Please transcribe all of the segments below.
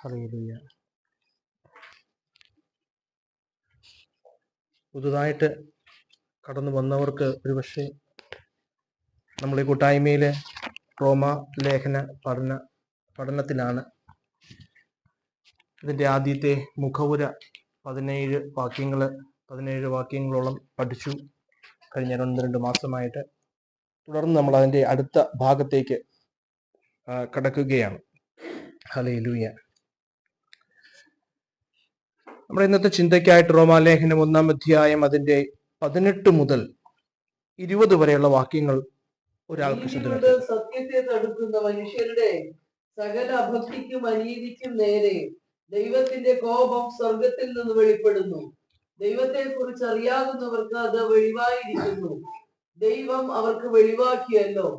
Hallelujah. പുതുതായിട്ട് കടന്നു വന്നവർക്ക് ഒരുപക്ഷെ നമ്മുടെ കൂട്ടായ്മയിലെ റോമ ലേഖന പഠനത്തിലാണ്. ഇതിൻ്റെ ആദ്യത്തെ മുഖവുര 17 വാക്യങ്ങളോളം പഠിച്ചു കഴിഞ്ഞ 1-2 മാസമായിട്ട്. തുടർന്ന് നമ്മൾ അതിൻ്റെ അടുത്ത ഭാഗത്തേക്ക് കടക്കുകയാണ്. ഹല്ലേലൂയ. നമ്മുടെ ഇന്നത്തെ ചിന്തയ്ക്കായിട്ട് റോമാലേഖനം 1-ാം അധ്യായം അതിൻ്റെ 18 മുതൽ 20 വരെയുള്ള വാക്യങ്ങൾ ഒരാൾക്ക് സത്യത്തെ തടുക്കുന്ന മനുഷ്യരുടെ സകല അഭക്തിക്കും അനീതിക്കും നേരെ ദൈവത്തിന്റെ കോപം സ്വർഗത്തിൽ നിന്ന് വെളിപ്പെടുന്നു. ദൈവത്തെ കുറിച്ച് അറിയാവുന്നവർക്ക് അത് വെളിവായിരിക്കുന്നു. ദൈവം അവർക്ക് വെളിവാക്കിയല്ലോ.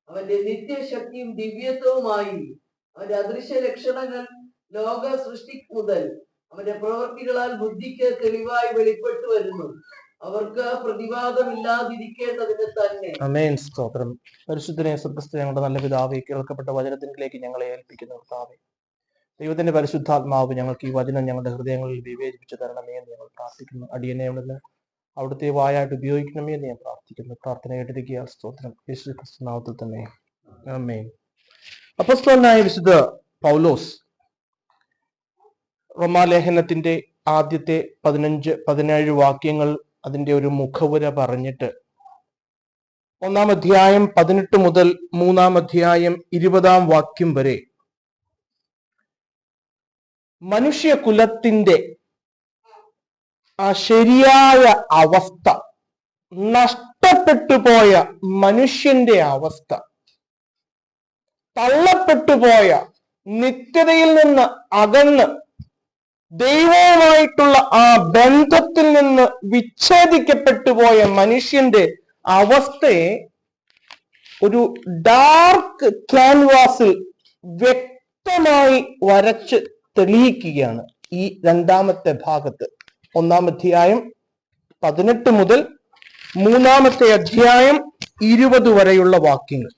അവന്റെ നിത്യശക്തിയും ദിവ്യത്വവുമായി അവന്റെ അദൃശ്യ ലക്ഷണങ്ങൾ ലോക സൃഷ്ടി മുതൽ അവന്റെ പ്രവൃത്തികളാൽ ബുദ്ധിക്ക് തെളിവായി വെളിപ്പെട്ടു വരുന്നു. അവർക്ക് പ്രതിവാദമില്ലാതിരിക്കേണ്ടതിന് തന്നെ. ആമേൻ. സ്തോത്രം. പരിശുദ്ധനെ സ്വർഗ്ഗസ്ഥ ഞങ്ങളുടെ നല്ല പിതാവേ, കേൾക്കപ്പെട്ട വചനത്തിലേക്ക് ഞങ്ങളെ ഏൽപ്പിക്കുന്ന കർത്താവേ, ദൈവത്തിന്റെ പരിശുദ്ധാത്മാവ് ഞങ്ങൾക്ക് ഈ വചനം ഞങ്ങളുടെ ഹൃദയങ്ങളിൽ വിവേചിപ്പിച്ചു തരണമേ എന്ന് ഞങ്ങൾ പ്രാർത്ഥിക്കുന്നു. അടിയനെ അവിടുത്തെ വായായിട്ട് ഉപയോഗിക്കണമേ എന്ന് ഞാൻ പ്രാർത്ഥിക്കുന്നു. പ്രാർത്ഥന കേട്ടിരിക്കുക. സ്തോത്രം. യേശു ക്രിസ്തു നാമത്തിൽ തന്നെ. ആമേൻ. അപ്പോസ്തലനായ വിശുദ്ധ പൗലോസ് റോമാലേഖനത്തിന്റെ ആദ്യത്തെ 15-17 വാക്യങ്ങൾ അതിന്റെ ഒരു മുഖവുര പറഞ്ഞിട്ട് 1-ാം അധ്യായം 18 മുതൽ 3-ാം അധ്യായം 20-ാം വാക്യം വരെ മനുഷ്യകുലത്തിന്റെ ആ ശരിയായ അവസ്ഥ, നഷ്ടപ്പെട്ടു പോയ മനുഷ്യന്റെ അവസ്ഥ, തള്ളപ്പെട്ടു പോയ, നിത്യതയിൽ നിന്ന് അകന്ന് ദൈവവുമായിട്ടുള്ള ആ ബന്ധത്തിൽ നിന്ന് വിച്ഛേദിക്കപ്പെട്ടു പോയ മനുഷ്യന്റെ അവസ്ഥയെ ഒരു ഡാർക്ക് ക്യാൻവാസിൽ വ്യക്തമായി വരച്ച് തെളിയിക്കുകയാണ് ഈ 2-ാമത്തെ ഭാഗത്ത്. 1-ാം അധ്യായം 18 മുതൽ 3-ാമത്തെ അധ്യായം 20 വരെയുള്ള വാക്യങ്ങൾ.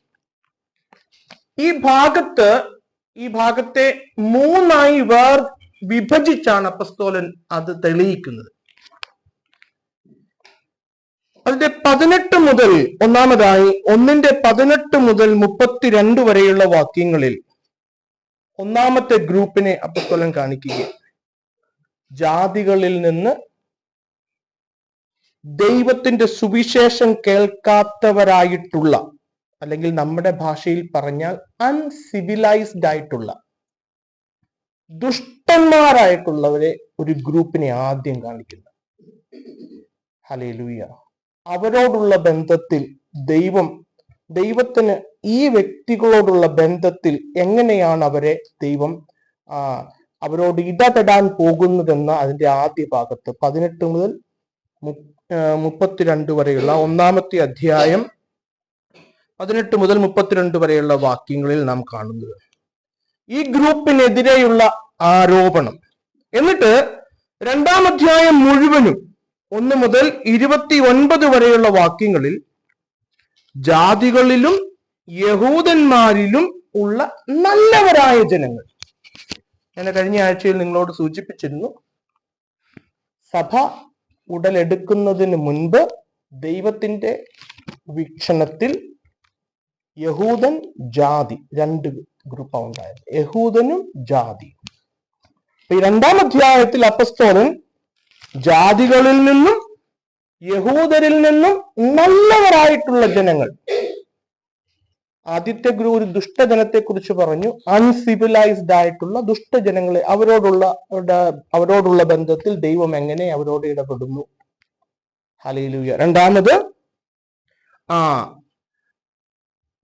ഈ ഭാഗത്തെ 3ആയി വിഭജിച്ചാണ് അപ്പസ്തോലൻ അത് തെളിയിക്കുന്നത്. അതിന്റെ 18 മുതൽ 1-ന്റെ 18 മുതൽ 32 വരെയുള്ള വാക്യങ്ങളിൽ 1-ാമത്തെ ഗ്രൂപ്പിനെ അപ്പസ്തോലൻ കാണിക്കുക. ജാതികളിൽ നിന്ന് ദൈവത്തിന്റെ സുവിശേഷം കേൾക്കാത്തവരായിട്ടുള്ള, അല്ലെങ്കിൽ നമ്മുടെ ഭാഷയിൽ പറഞ്ഞാൽ അൺസിവിലൈസ്ഡ് ആയിട്ടുള്ള, ദുഷ്ടന്മാരായിട്ടുള്ളവരെ ഒരു ഗ്രൂപ്പിനെ ആദ്യം കാണിക്കുന്നു. ഹല്ലേലൂയ. അവരോടുള്ള ബന്ധത്തിൽ ദൈവത്തിന് ഈ വ്യക്തികളോടുള്ള ബന്ധത്തിൽ എങ്ങനെയാണ് ദൈവം അവരോട് ഇടപെടാൻ പോകുന്നതെന്ന അതിന്റെ ആദ്യ ഭാഗത്ത് 18 മുതൽ 32 വരെയുള്ള 1-ാമത്തെ അധ്യായം 18 മുതൽ 32 വരെയുള്ള വാക്യങ്ങളിൽ നാം കാണുന്നത് ഈ ഗ്രൂപ്പിനെതിരെയുള്ള ആരോപണം. എന്നിട്ട് 2-ാം അധ്യായം മുഴുവനും 1 മുതൽ 29 വരെയുള്ള വാക്യങ്ങളിൽ ജാതികളിലും യഹൂദന്മാരിലും ഉള്ള നല്ലവരായ ജനങ്ങൾ. ഞാൻ കഴിഞ്ഞ ആഴ്ചയിൽ നിങ്ങളോട് സൂചിപ്പിച്ചിരുന്നു, സഭ ഉടലെടുക്കുന്നതിന് മുൻപ് ദൈവത്തിന്റെ വീക്ഷണത്തിൽ യഹൂദൻ, ജാതി, 2 ഗ്രൂപ്പാണ് ഉണ്ടായത്. യഹൂദനും ജാതി. ഈ 2-ാം അധ്യായത്തിൽ അപ്പസ്തോലൻ ജാതികളിൽ നിന്നും യഹൂദരിൽ നിന്നും നല്ലവരായിട്ടുള്ള ജനങ്ങൾ, ആദ്യത്തെ ഒരു ദുഷ്ടജനത്തെ കുറിച്ച് പറഞ്ഞു. അൺസിവിലൈസ്ഡ് ആയിട്ടുള്ള ദുഷ്ടജനങ്ങളെ, അവരോടുള്ള ബന്ധത്തിൽ ദൈവം എങ്ങനെ അവരോട് ഇടപെടുന്നു. ഹല്ലേലൂയ. 2-ാമത്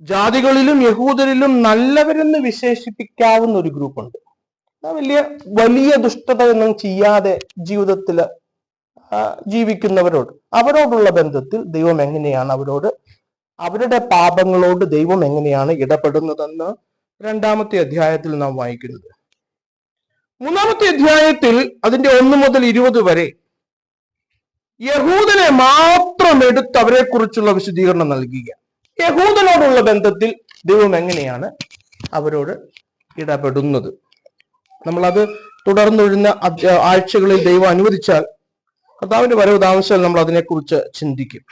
ജാതികളിലും യഹൂദരിലും നല്ലവരെന്ന് വിശേഷിപ്പിക്കാവുന്ന ഒരു ഗ്രൂപ്പുണ്ട്. വലിയ ദുഷ്ടത ഒന്നും ചെയ്യാതെ ജീവിതത്തിൽ അവരോടുള്ള ബന്ധത്തിൽ ദൈവം എങ്ങനെയാണ് അവരുടെ പാപങ്ങളോട് ദൈവം എങ്ങനെയാണ് ഇടപെടുന്നതെന്ന് 2-ാമത്തെ അധ്യായത്തിൽ നാം വായിക്കുന്നത്. 3-ാമത്തെ അധ്യായത്തിൽ അതിന്റെ 1 മുതൽ 20 വരെ യഹൂദനെ മാത്രം എടുത്ത് അവരെ കുറിച്ചുള്ള വിശദീകരണം നൽകുക. യഹൂദനോടുള്ള ബന്ധത്തിൽ ദൈവം എങ്ങനെയാണ് അവരോട് ഇടപെടുന്നത്. നമ്മളത് തുടർന്നൊഴുന്ന ആഴ്ചകളിൽ ദൈവം അനുവദിച്ചാൽ, കർത്താവിന്റെ വരവ് താമസിച്ചാൽ നമ്മൾ അതിനെക്കുറിച്ച് ചിന്തിക്കും.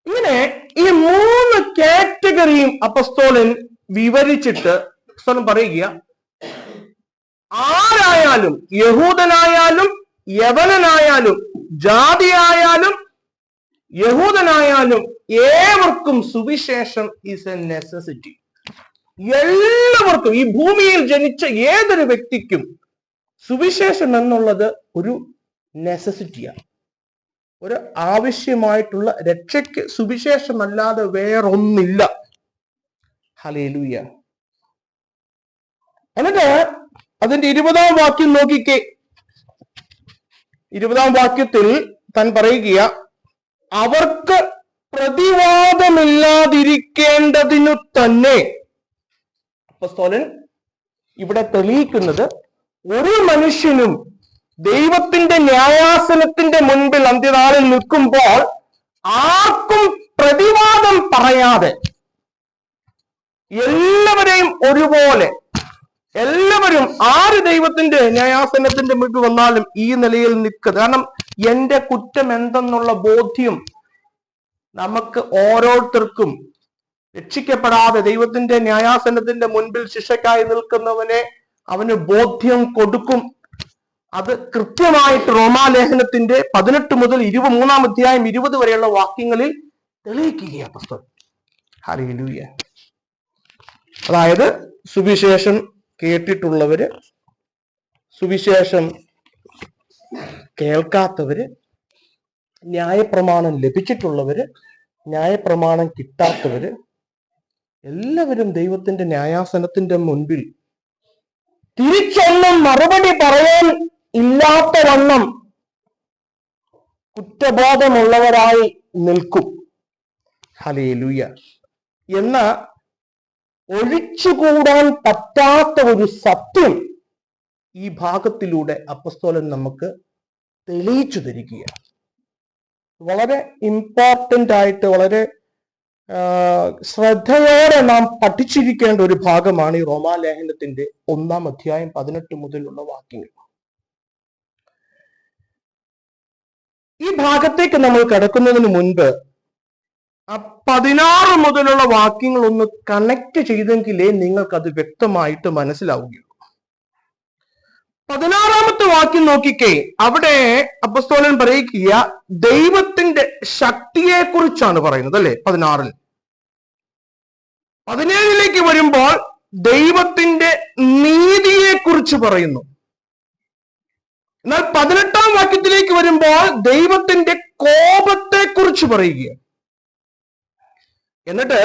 ഇങ്ങനെ ഈ 3 കാറ്റഗറിയും അപ്പസ്തോലൻ വിവരിച്ചിട്ട് അപ്പസ്തോലൻ പറയുക, ആരായാലും, യഹൂദനായാലും യവനനായാലും ജാതിയായാലും യഹൂദനായാലും ഏവർക്കും സുവിശേഷം ഈസ് എ നെസസിറ്റി. എല്ലാവർക്കും, ഈ ഭൂമിയിൽ ജനിച്ച ഏതൊരു വ്യക്തിക്കും സുവിശേഷം എന്നുള്ളത് ഒരു നെസസിറ്റിയാണ്, ഒരു ആവശ്യമായിട്ടുള്ള രക്ഷയ്ക്ക് സുവിശേഷമല്ലാതെ വേറൊന്നില്ല. ഹല്ലേലൂയ. എന്നിട്ട് അതിന്റെ 20-ാം വാക്യം നോക്കിക്കേ. 20-ാം വാക്യത്തിൽ താൻ പറയുക, അവർക്ക് പ്രതിവാദമില്ലാതിരിക്കേണ്ടതിനു തന്നെ. അപ്പോസ്തലൻ ഇവിടെ തെളിയിക്കുന്നത്, ഒരു മനുഷ്യനും ദൈവത്തിന്റെ ന്യായാസനത്തിന്റെ മുൻപിൽ അന്ത്യനാളിൽ നിൽക്കുമ്പോൾ ആർക്കും പ്രതിവാദം പറയാതെ എല്ലാവരെയും ഒരുപോലെ, എല്ലാവരും ആര് ദൈവത്തിന്റെ ന്യായാസനത്തിന്റെ മുൻപിൽ വന്നാലും ഈ നിലയിൽ നിൽക്കുക. കാരണം എന്റെ കുറ്റം എന്തെന്നുള്ള ബോധ്യം നമുക്ക് ഓരോരുത്തർക്കും, രക്ഷിക്കപ്പെടാതെ ദൈവത്തിന്റെ ന്യായാസനത്തിന്റെ മുൻപിൽ ശിക്ഷയ്ക്കായി നിൽക്കുന്നവനെ അവന് ബോധ്യം കൊടുക്കും. അത് കൃത്യമായിട്ട് റോമാലേഖനത്തിന്റെ 18 മുതൽ 23-ാം അധ്യായം 20 വരെയുള്ള വാക്യങ്ങളിൽ തെളിയിക്കുകയാണ് പുസ്തകം. ഹല്ലേലൂയ. അതായത് സുവിശേഷം കേട്ടിട്ടുള്ളവര്, സുവിശേഷം കേൾക്കാത്തവര്, ന്യായപ്രമാണം ലഭിച്ചിട്ടുള്ളവര്, ന്യായപ്രമാണം കിട്ടാത്തവര്, എല്ലാവരും ദൈവത്തിന്റെ ന്യായാസനത്തിന്റെ മുൻപിൽ തിരിച്ചൊന്നും മറുപടി പറയാൻ ഇല്ലാത്ത വണ്ണം കുറ്റബോധമുള്ളവരായി നിൽക്കും. ഹല്ലേലൂയ. എന്ന ഒഴിച്ചുകൂടാൻ പറ്റാത്ത ഒരു സത്യം ഈ ഭാഗത്തിലൂടെ അപ്പസ്തോലൻ നമുക്ക് തെളിയിച്ചു തരികയാണ്. വളരെ ഇമ്പോർട്ടന്റ് ആയിട്ട്, വളരെ ശ്രദ്ധയോടെ നാം പഠിച്ചിരിക്കേണ്ട ഒരു ഭാഗമാണ് ഈ റോമാലേഖനത്തിന്റെ 1-ാം അധ്യായം 18 മുതലുള്ള വാക്യങ്ങൾ. ഈ ഭാഗത്തേക്ക് നമ്മൾ കടക്കുന്നതിന് മുൻപ് ആ 16 മുതലുള്ള വാക്യങ്ങൾ ഒന്ന് കണക്ട് ചെയ്തെങ്കിലേ നിങ്ങൾക്കത് വ്യക്തമായിട്ട് മനസ്സിലാവുകയുള്ളൂ. 16-ാമത്തെ വാക്യം നോക്കിക്കേ. അവിടെ അപ്പസ്തോലൻ പറയുക, ദൈവത്തിന്റെ ശക്തിയെ കുറിച്ചാണ് പറയുന്നത് അല്ലെ 16-ൽ. 17-ലേക്ക് വരുമ്പോൾ ദൈവത്തിന്റെ നീതിയെ കുറിച്ച് പറയുന്നു. എന്നാൽ 18-ാം വാക്യത്തിലേക്ക് വരുമ്പോൾ ദൈവത്തിന്റെ കോപത്തെ കുറിച്ച് പറയുക. എന്നിട്ട്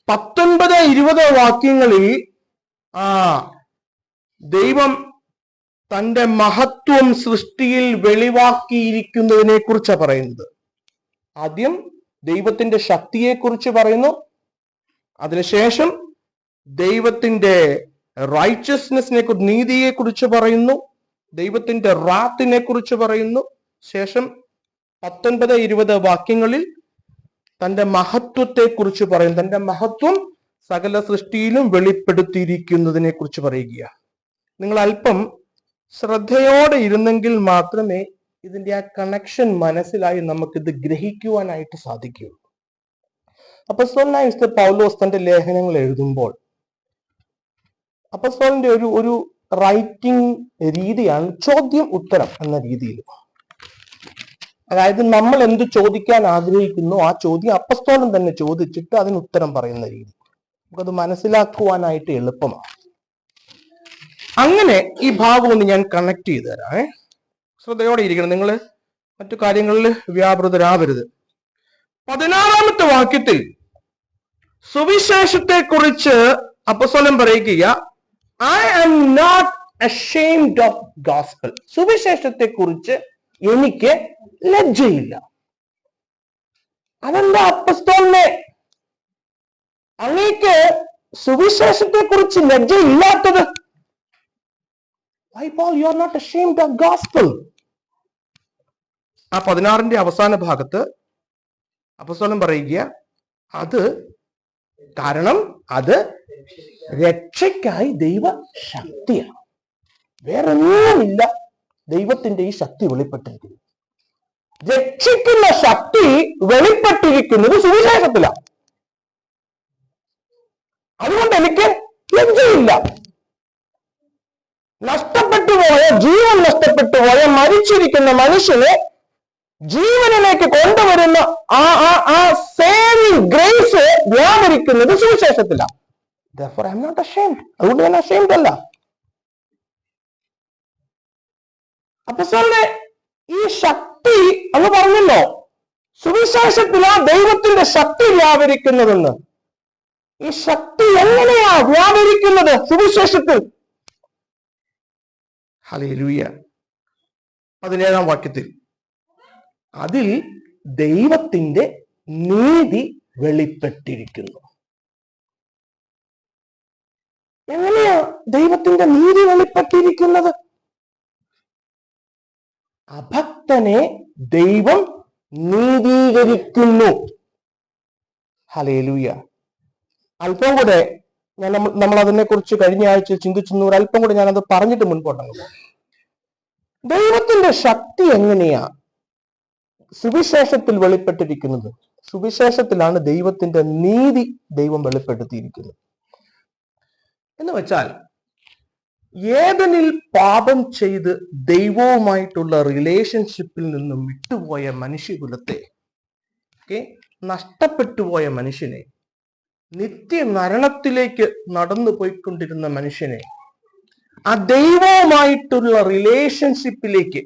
19-20 വാക്യങ്ങളിൽ ദൈവം തന്റെ മഹത്വം സൃഷ്ടിയിൽ വെളിവാക്കിയിരിക്കുന്നതിനെ കുറിച്ചാണ് പറയുന്നത്. ആദ്യം ദൈവത്തിന്റെ ശക്തിയെ കുറിച്ച് പറയുന്നു, അതിനുശേഷം ദൈവത്തിന്റെ റൈച്ചസ്നെസ്സിനെ കുറിച്ച്, നീതിയെ കുറിച്ച് പറയുന്നു, ദൈവത്തിന്റെ റാത്തിനെ കുറിച്ച് പറയുന്നു. ശേഷം 19-20 വാക്യങ്ങളിൽ തന്റെ മഹത്വത്തെ കുറിച്ച് പറയും. തന്റെ മഹത്വം സകല സൃഷ്ടിയിലും വെളിപ്പെടുത്തിയിരിക്കുന്നതിനെ കുറിച്ച് പറയുക. നിങ്ങൾ അല്പം ശ്രദ്ധയോടെ ഇരുന്നെങ്കിൽ മാത്രമേ ഇതിന്റെ ആ കണക്ഷൻ മനസ്സിലായി നമുക്കിത് ഗ്രഹിക്കുവാനായിട്ട് സാധിക്കുകയുള്ളൂ. അപ്പസ്തോലനായ വിശുദ്ധ പൗലോസ് തന്റെ ലേഖനങ്ങൾ എഴുതുമ്പോൾ അപ്പസ്തോലന്റെ ഒരു റൈറ്റിംഗ് രീതിയാണ് ചോദ്യം ഉത്തരം എന്ന രീതിയിൽ. അതായത് നമ്മൾ എന്ത് ചോദിക്കാൻ ആഗ്രഹിക്കുന്നു ആ ചോദ്യം അപ്പസ്തോലൻ തന്നെ ചോദിച്ചിട്ട് അതിന് ഉത്തരം പറയുന്ന രീതി. നമുക്കത് മനസ്സിലാക്കുവാനായിട്ട് എളുപ്പമാണ്. അങ്ങനെ ഈ ഭാഗം ഒന്ന് ഞാൻ കണക്ട് ചെയ്തു തരാം. ശ്രദ്ധയോടെ ഇരിക്കണം, നിങ്ങൾ മറ്റു കാര്യങ്ങളിൽ വ്യാപൃതരാവരുത്. 16-ാമത്തെ വാക്യത്തിൽ സുവിശേഷത്തെ കുറിച്ച് അപ്പസ്തോലൻ പറയുക, I am not ashamed of gospel. സുവിശേഷത്തെ കുറിച്ച് എനിക്ക് ലജ്ജയില്ല. അതെന്താ അപ്പസ്തോലനെ, അങ്ങേക്ക് സുവിശേഷത്തെ കുറിച്ച് ലജ്ജയില്ലാത്തത്? Why Paul, you are not ashamed of gospel? ആ 16-ന്റെ അവസാന ഭാഗത്ത് അപ്പസ്തോലൻ പറയുക, അത് കാരണം അത് രക്ഷയ്ക്കായി ദൈവ ശക്തിയാണ്. വേറൊന്നുമില്ല. ദൈവത്തിന്റെ ഈ ശക്തി വെളിപ്പെട്ടിരിക്കുന്നു. രക്ഷിക്കുന്ന ശക്തി വെളിപ്പെട്ടിരിക്കുന്നത് സുവിശേഷത്തിലാണ്. അതുകൊണ്ട് എനിക്ക് ലജ്ജയില്ല. ജീവൻ നഷ്ടപ്പെട്ടു പോയ മരിച്ചിരിക്കുന്ന മനുഷ്യനെ ജീവനിലേക്ക് കൊണ്ടുവരുന്ന ആ സേവിംഗ് ഗ്രേസ് വ്യാപരിക്കുന്നത് സുവിശേഷത്തിലാണ്. Therefore, I am not ashamed. അതുകൊണ്ട് ഞാൻ ashamed അല്ല. അപ്പോസ്തലനെ ഈ ശക്തി അങ്ങ് പറഞ്ഞല്ലോ, സുവിശേഷത്തിലാ ദൈവത്തിന്റെ ശക്തി വ്യാപരിക്കുന്നതെന്ന്. ഈ ശക്തി എങ്ങനെയാ വ്യാപരിക്കുന്നത്? സുവിശേഷത്തിൽ. ഹല്ലേലൂയ. 17-ാം വാക്യത്തിൽ അതിൽ ദൈവത്തിന്റെ നീതി വെളിപ്പെട്ടിരിക്കുന്നു. എങ്ങനെയാ ദൈവത്തിന്റെ നീതി വെളിപ്പെട്ടിരിക്കുന്നത്? അഭക്തനെ ദൈവം നീതീകരിക്കുന്നു. ഹല്ലേലൂയ. അല്പം കൂടെ നമ്മൾ അതിനെ കുറിച്ച് കഴിഞ്ഞ ആഴ്ച ചിന്തിച്ചു. ഒരല്പം കൂടെ ഞാനത് പറഞ്ഞിട്ട് മുൻപോട്ടങ്ങ് പോകും. ദൈവത്തിന്റെ ശക്തി എങ്ങനെയാ സുവിശേഷത്തിൽ വെളിപ്പെട്ടിരിക്കുന്നത്? സുവിശേഷത്തിലാണ് ദൈവത്തിന്റെ നീതി ദൈവം വെളിപ്പെടുത്തിയിരിക്കുന്നത്. എന്ന് വെച്ചാൽ ഏദനിൽ പാപം ചെയ്ത് ദൈവവുമായിട്ടുള്ള റിലേഷൻഷിപ്പിൽ നിന്നും വിട്ടുപോയ മനുഷ്യകുലത്തെ, നഷ്ടപ്പെട്ടുപോയ മനുഷ്യനെ, നിത്യമരണത്തിലേക്ക് നടന്നു പോയിക്കൊണ്ടിരുന്ന മനുഷ്യനെ ആ ദൈവവുമായിട്ടുള്ള റിലേഷൻഷിപ്പിലേക്ക്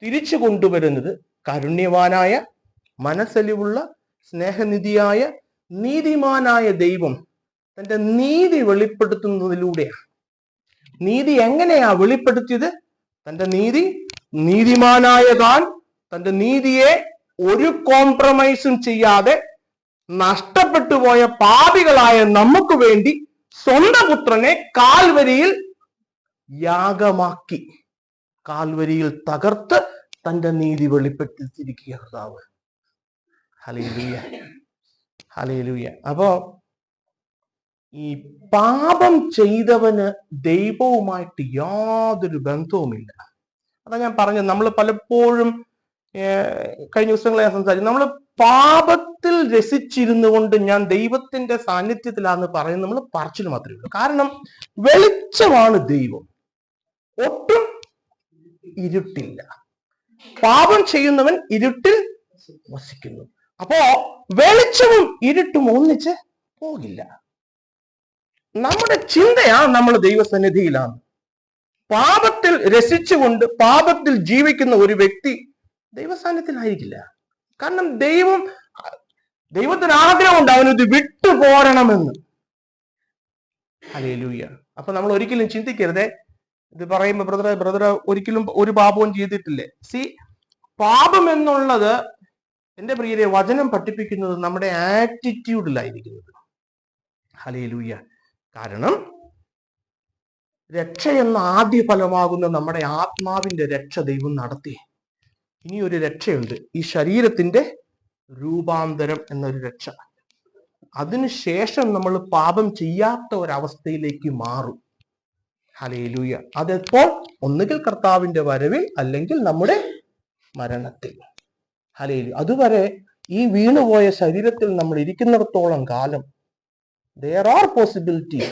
തിരിച്ചു കൊണ്ടുവരുന്നത് കാരുണ്യവാനായ, മനസ്സലിവുള്ള, സ്നേഹനിധിയായ, നീതിമാനായ ദൈവം തന്റെ നീതി വെളിപ്പെടുത്തുന്നതിലൂടെയാണ്. നീതി എങ്ങനെയാ വെളിപ്പെടുത്തിയത്? തന്റെ നീതിമാനായ താൻ തന്റെ നീതിയെ ഒരു കോംപ്രമൈസും ചെയ്യാതെ നഷ്ടപ്പെട്ടു പോയ പാപികളായ നമുക്ക് വേണ്ടി സ്വന്തം പുത്രനെ കാൽവരിയിൽ യാഗമാക്കി, കാൽവരിയിൽ തകർത്ത് തന്റെ നീതി വെളിപ്പെടുത്തിയിരിക്കുക കർത്താവ്. Hallelujah, hallelujah. അപ്പോ ഈ പാപം ചെയ്തവന് ദൈവവുമായിട്ട് യാതൊരു ബന്ധവുമില്ല. അതാ ഞാൻ പറഞ്ഞത്. നമ്മൾ പലപ്പോഴും കഴിഞ്ഞ ദിവസങ്ങളെ ഞാൻ സംസാരിച്ചു, നമ്മൾ പാപത്തിൽ രസിച്ചിരുന്നു കൊണ്ട് ഞാൻ ദൈവത്തിന്റെ സാന്നിധ്യത്തിലാന്ന് പറയുന്നത് നമ്മൾ പറച്ചിൽ മാത്രമേ ഉള്ളൂ. കാരണം വെളിച്ചമാണ് ദൈവം, ഒട്ടും ഇരുട്ടില്ല. പാപം ചെയ്യുന്നവൻ ഇരുട്ടിൽ വസിക്കുന്നു. അപ്പോ വെളിച്ചവും ഇരുട്ടും ഒന്നിച്ച് പോകില്ല. നമ്മുടെ ചിന്തയാ നമ്മൾ ദൈവസന്നിധിയിലാണ്. പാപത്തിൽ രസിച്ചുകൊണ്ട് പാപത്തിൽ ജീവിക്കുന്ന ഒരു വ്യക്തി ദൈവസാന്നിധ്യത്തിലായിരിക്കില്ല. കാരണം ദൈവത്തിന് ആഗ്രഹമുണ്ട് അവനിത് വിട്ടുപോരണമെന്ന്. ഹല്ലേലൂയ. അപ്പൊ നമ്മൾ ഒരിക്കലും ചിന്തിക്കരുതേ, ഇത് പറയുമ്പോ ബ്രദർ ഒരിക്കലും ഒരു പാപവും ചെയ്തിട്ടില്ലേ. പാപം എന്നുള്ളത് എന്റെ പ്രിയരെ വചനം പഠിപ്പിക്കുന്നത് നമ്മുടെ ആറ്റിറ്റ്യൂഡിലായിരിക്കുന്നത്. ഹല്ലേലൂയ. കാരണം രക്ഷ എന്ന ആദ്യ ഫലമാകുന്ന നമ്മുടെ ആത്മാവിന്റെ രക്ഷ ദൈവം നടത്തി. ഇനി ഒരു രക്ഷയുണ്ട്, ഈ ശരീരത്തിന്റെ രൂപാന്തരം എന്നൊരു രക്ഷ. അതിനുശേഷം നമ്മൾ പാപം ചെയ്യാത്ത ഒരവസ്ഥയിലേക്ക് മാറും. ഹല്ലേലൂയ. അതെപ്പോൾ? ഒന്നുകിൽ കർത്താവിന്റെ വരവിൽ, അല്ലെങ്കിൽ നമ്മുടെ മരണത്തിൽ. ഹല്ലേലൂയ. അതുവരെ ഈ വീണുപോയ ശരീരത്തിൽ നമ്മൾ ഇരിക്കുന്നിടത്തോളം കാലം there are possibilities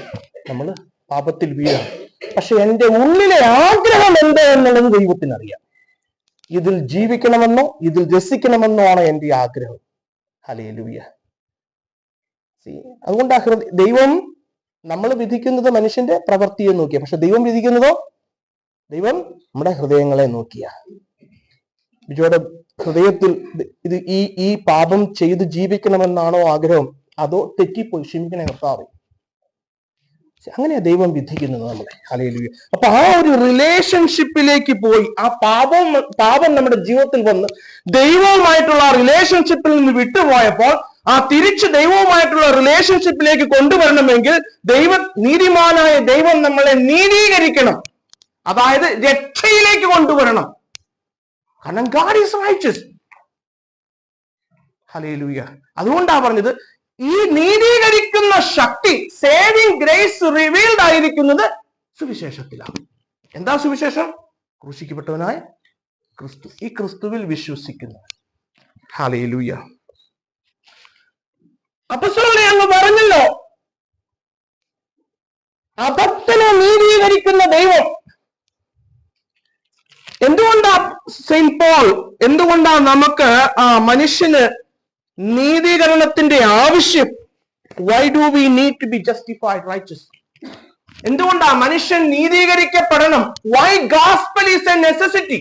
നമ്മൾ പാപത്തിൽ വീഴാം. പക്ഷെ എൻ്റെ ഉള്ളിലെ ആഗ്രഹം എന്താ എന്നുള്ളത് ദൈവത്തിനറിയാം. ഇതിൽ ജീവിക്കണമെന്നോ ഇതിൽ രസിക്കണമെന്നോ ആണ് എൻ്റെ ആഗ്രഹം. ഹല്ലേലൂയ. അതുകൊണ്ട് ദൈവം നമ്മൾ വിധിക്കുന്നത് മനുഷ്യന്റെ പ്രവൃത്തിയെ നോക്കിയ, പക്ഷെ ദൈവം വിധിക്കുന്നതോ ദൈവം നമ്മുടെ ഹൃദയങ്ങളെ നോക്കിയ. ബിജോയുടെ ഹൃദയത്തിൽ ഇത് ഈ പാപം ചെയ്ത് ജീവിക്കണമെന്നാണോ ആഗ്രഹം, അതോ തെറ്റിപ്പോയി? ക്ഷമിക്കണേ കർത്താവേ. അങ്ങനെയാ ദൈവം വിധിക്കുന്നത് നമ്മളെ. ഹല്ലേലൂയ. അപ്പൊ ആ ഒരു റിലേഷൻഷിപ്പിലേക്ക് പോയി ആ പാപം നമ്മുടെ ജീവിതത്തിൽ വന്ന് ദൈവവുമായിട്ടുള്ള റിലേഷൻഷിപ്പിൽ നിന്ന് വിട്ടുപോയപ്പോൾ ആ തിരിച്ച് ദൈവവുമായിട്ടുള്ള റിലേഷൻഷിപ്പിലേക്ക് കൊണ്ടുവരണമെങ്കിൽ നീതിമാനായ ദൈവം നമ്മളെ നീതീകരിക്കണം. അതായത് രക്ഷയിലേക്ക് കൊണ്ടുവരണം. കാരണം God is righteous. ഹല്ലേലൂയ. അതുകൊണ്ടാ പറഞ്ഞത് ഈ നീതീകരിക്കുന്ന ശക്തി, സേവിംഗ് ഗ്രേസ് റിവീൽഡ് ആയിരിക്കുന്നത് സുവിശേഷത്തിലാണ്. എന്താ സുവിശേഷം? ക്രൂശിക്കപ്പെട്ടവനായ ക്രിസ്തു. ഈ ക്രിസ്തുവിൽ വിശ്വസിക്കുന്നു. ഹല്ലേലൂയ. അപ്പോസ്തലനെ അങ്ങ് പറഞ്ഞല്ലോ, അഭക്തനെ നീതീകരിക്കുന്ന ദൈവം. എന്തുകൊണ്ടാ സെയിന്റ് പോൾ, എന്തുകൊണ്ടാ നമുക്ക് മനുഷ്യന് നീതീകരണത്തിന്റെ ആവശ്യം? Why do we need to be justified righteous? എന്തുകൊണ്ടാ മനുഷ്യൻ നീതീകരിക്കപ്പെടണം? Why gospel is a necessity?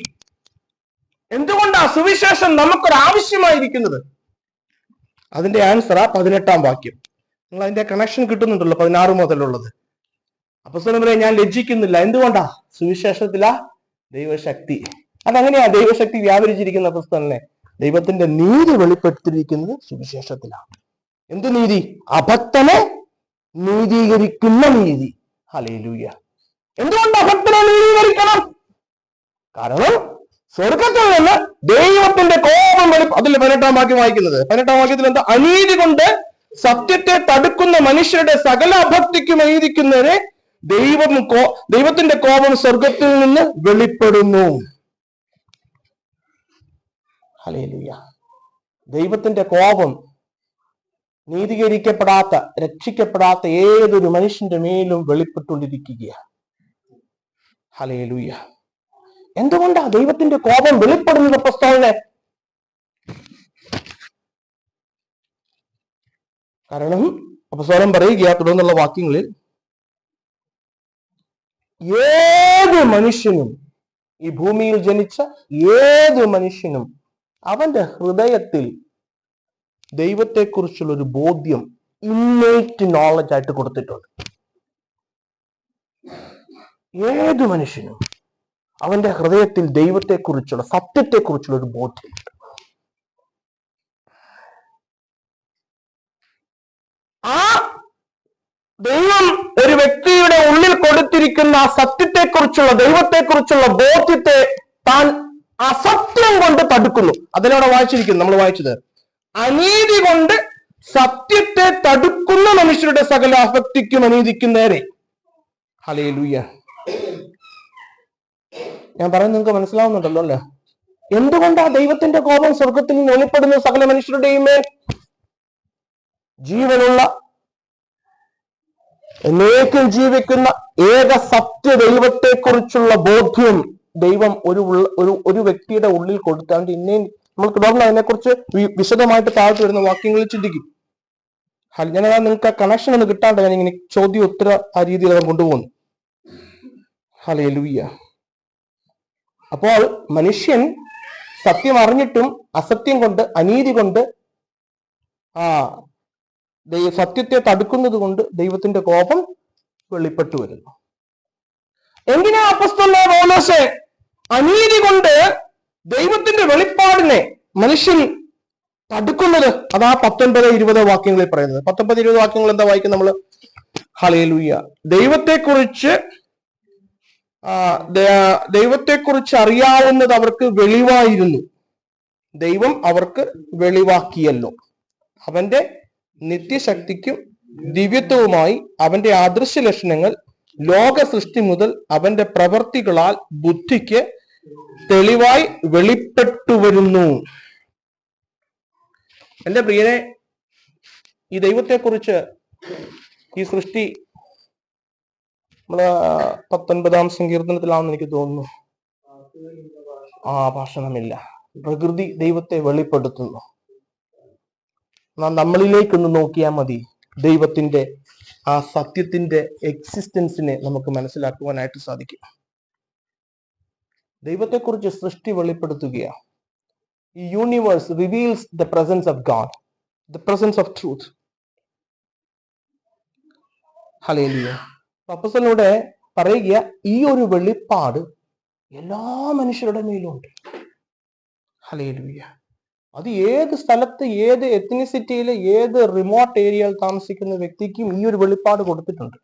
എന്തുകൊണ്ടാ സുവിശേഷം നമുക്കൊരു ആവശ്യമായിരിക്കുന്നത്? അതിന്റെ ആൻസർ 18-ാം വാക്യം. നിങ്ങൾ അതിന്റെ കണക്ഷൻ കിട്ടുന്നുണ്ടല്ലോ, 16 മുതലുള്ളത്. അപ്പോസ്തലനെ ഞാൻ ലജ്ജിക്കുന്നില്ല. എന്തുകൊണ്ടാ? സുവിശേഷത്തിലാ ദൈവശക്തി. അതങ്ങനെയാ ദൈവശക്തി വ്യാപരിച്ചിരിക്കുന്ന പുസ്തകനെ. ദൈവത്തിന്റെ നീതി വെളിപ്പെടുത്തിയിരിക്കുന്നത് സുവിശേഷത്തിലാണ്. എന്ത് നീതി? അഭക്തനെ നീതീകരിക്കുന്ന നീതി. ഹല്ലേലൂയ. എന്തുകൊണ്ട് അഭക്തനെ നീതീകരിക്കണം? കാരണം സ്വർഗത്തിൽ നിന്ന് ദൈവത്തിന്റെ കോപം അതിൽ 18-ാം വാക്യം വായിക്കുന്നത്. 18-ാം വാക്യത്തിൽ എന്താ? അനീതി കൊണ്ട് സത്യത്തെ തടുക്കുന്ന മനുഷ്യരുടെ സകല അഭക്തിക്കും അനീതിക്കുന്നവരെ ദൈവത്തിന്റെ കോപം സ്വർഗത്തിൽ നിന്ന് വെളിപ്പെടുന്നു. ഹല്ലേലൂയ. ദൈവത്തിന്റെ കോപം നീതീകരിക്കപ്പെടാത്ത, രക്ഷിക്കപ്പെടാത്ത ഏതൊരു മനുഷ്യന്റെ മേലും വെളിപ്പെട്ടുകൊണ്ടിരിക്കുകയാണ്. ഹല്ലേലൂയ. എന്തുകൊണ്ടാ ദൈവത്തിന്റെ കോപം വെളിപ്പെടുന്നത് അപ്പോസ്തലനെ? കാരണം അപ്പോസ്തലൻ പറയുക തുടർന്നുള്ള വാക്യങ്ങളിൽ, ഏത് മനുഷ്യനും, ഈ ഭൂമിയിൽ ജനിച്ച ഏത് മനുഷ്യനും അവന്റെ ഹൃദയത്തിൽ ദൈവത്തെക്കുറിച്ചുള്ള ഒരു ബോധ്യം ഇന്നേറ്റ് നോളജ് ആയിട്ട് കൊടുത്തിട്ടുണ്ട്. ഏത് മനുഷ്യനും അവന്റെ ഹൃദയത്തിൽ ദൈവത്തെക്കുറിച്ചുള്ള, സത്യത്തെക്കുറിച്ചുള്ള ഒരു ബോധ്യമുണ്ട്. ആ ദൈവം ഒരു വ്യക്തിയുടെ ഉള്ളിൽ കൊടുത്തിരിക്കുന്ന ആ സത്യത്തെക്കുറിച്ചുള്ള, ദൈവത്തെക്കുറിച്ചുള്ള ബോധ്യത്തെ താൻ അസത്യം കൊണ്ട് തടുക്കുന്നു. അതിലൂടെ വായിച്ചിരിക്കുന്നു, നമ്മൾ വായിച്ചത്. അനീതി കൊണ്ട് സത്യത്തെ തടുക്കുന്ന മനുഷ്യരുടെ സകല അഭക്തിക്കും അനീതിക്കും നേരെ. ഹല്ലേലൂയ. ഞാൻ പറയുന്നത് നിങ്ങൾക്ക് മനസ്സിലാവുന്നുണ്ടല്ലോ അല്ലേ? എന്തുകൊണ്ടാ ദൈവത്തിന്റെ കോപം സ്വർഗത്തിൽ നിന്ന് വെളിപ്പെടുന്ന സകല മനുഷ്യരുടെയും മേൽ? ജീവനുള്ള, എന്നേക്കും ജീവിക്കുന്ന ഏക സത്യ ദൈവത്തെക്കുറിച്ചുള്ള ബോധ്യം ദൈവം ഒരു വ്യക്തിയുടെ ഉള്ളിൽ കൊടുത്താണ്ട് ഇന്നേം നമ്മൾ തുടർന്ന് അതിനെക്കുറിച്ച് വിശദമായിട്ട് താഴ്ത്തു വരുന്ന വാക്യങ്ങളിൽ ചിന്തിക്കും. ഞാനതാ നിങ്ങൾക്ക് ആ കണക്ഷൻ ഒന്ന് കിട്ടാണ്ട് ഞാൻ ഇങ്ങനെ ചോദ്യം ഉത്തര ആ രീതിയിൽ അവൻ കൊണ്ടുപോകുന്നു. ഹല്ലേലൂയ. അപ്പോൾ മനുഷ്യൻ സത്യം അറിഞ്ഞിട്ടും അസത്യം കൊണ്ട്, അനീതി കൊണ്ട്, സത്യത്തെ തടുക്കുന്നത് കൊണ്ട് ദൈവത്തിന്റെ കോപം വെളിപ്പെട്ടു വരുന്നു. എന്തിനാ അപ്പോസ്തലനായ പൗലോസ് അനീതി കൊണ്ട് ദൈവത്തിന്റെ വെളിപ്പാടിനെ മനുഷ്യൻ തടുക്കുന്നത്? അതാ 19-20 വാക്യങ്ങളിൽ പറയുന്നത്. 19-20 വാക്യങ്ങൾ എന്താ വായിക്കുന്നത് നമ്മള്? ഹല്ലേലൂയ. ദൈവത്തെക്കുറിച്ച് അറിയാവുന്നത് അവർക്ക് വെളിവായിരുന്നു, ദൈവം അവർക്ക് വെളിവാക്കിയല്ലോ. അവന്റെ നിത്യശക്തിക്കും ദിവ്യത്വവുമായി അവന്റെ അദൃശ്യ ലക്ഷണങ്ങൾ ലോക സൃഷ്ടി മുതൽ അവന്റെ പ്രവർത്തികളാൽ ബുദ്ധിക്ക് തെളിവായി വെളിപ്പെട്ടു വരുന്നു. എന്റെ പ്രിയനെ, ഈ ദൈവത്തെക്കുറിച്ച് ഈ സൃഷ്ടി നമ്മള് 19-ാം സങ്കീർത്തനത്തിലാണെന്ന് എനിക്ക് തോന്നുന്നു. ഭാഷണമില്ല. പ്രകൃതി ദൈവത്തെ വെളിപ്പെടുത്തുന്നു. നമ്മളിലേക്കൊന്ന് നോക്കിയാൽ മതി, ദൈവത്തിന്റെ ആ സത്യത്തിന്റെ എക്സിസ്റ്റൻസിനെ നമുക്ക് മനസ്സിലാക്കുവാനായിട്ട് സാധിക്കും. ദൈവത്തെക്കുറിച്ച് സൃഷ്ടി വെളിപ്പെടുത്തുകയാണ്. ഈ universe reveals the presence of God, the presence of truth. Hallelujah. അപ്പോസ്തലനോട് പറയുക, ഈ ഒരു വെളിപ്പാട് എല്ലാ മനുഷ്യരുടെ മേലുണ്ട്. ഹല്ലേലൂയ. അത് ഏത് സ്ഥലത്ത്, ഏത് എത്നിസിറ്റിയില്, ഏത് റിമോട്ട് ഏരിയയിൽ താമസിക്കുന്ന വ്യക്തിക്കും ഈ ഒരു വെളിപ്പാട് കൊടുത്തിട്ടുണ്ട്.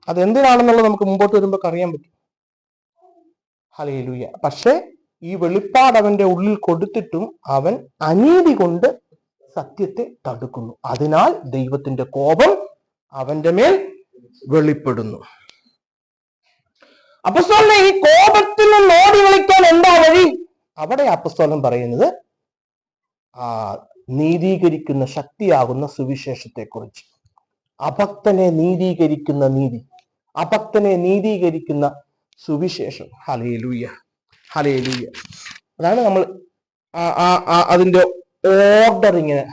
അതെന്തിനാണെന്നുള്ളത് നമുക്ക് മുമ്പോട്ട് വരുമ്പോൾ അറിയാൻ പറ്റും. ഹല്ലേലൂയ. പക്ഷെ ഈ വെളിപ്പാട് അവന്റെ ഉള്ളിൽ കൊടുത്തിട്ടും അവൻ അനീതി കൊണ്ട് സത്യത്തെ തടുക്കുന്നു. അതിനാൽ ദൈവത്തിന്റെ കോപം അവന്റെ മേൽ വെളിപ്പെടുന്നു. അപ്പസ്തോലനെ ഈ കോപത്തിൽ നിന്ന് ഓടി വിളിക്കാൻ എന്താ വഴി? അവിടെ അപ്പസ്തോലൻ പറയുന്നത് ആ നീതീകരിക്കുന്ന ശക്തിയാകുന്ന സുവിശേഷത്തെ കുറിച്ച്. അഭക്തനെ നീതീകരിക്കുന്ന നീതി, അഭക്തനെ നീതീകരിക്കുന്ന സുവിശേഷം. Hallelujah, hallelujah. അതാണ് നമ്മൾ അതിന്റെ ഓർഡർ ഇങ്ങനെ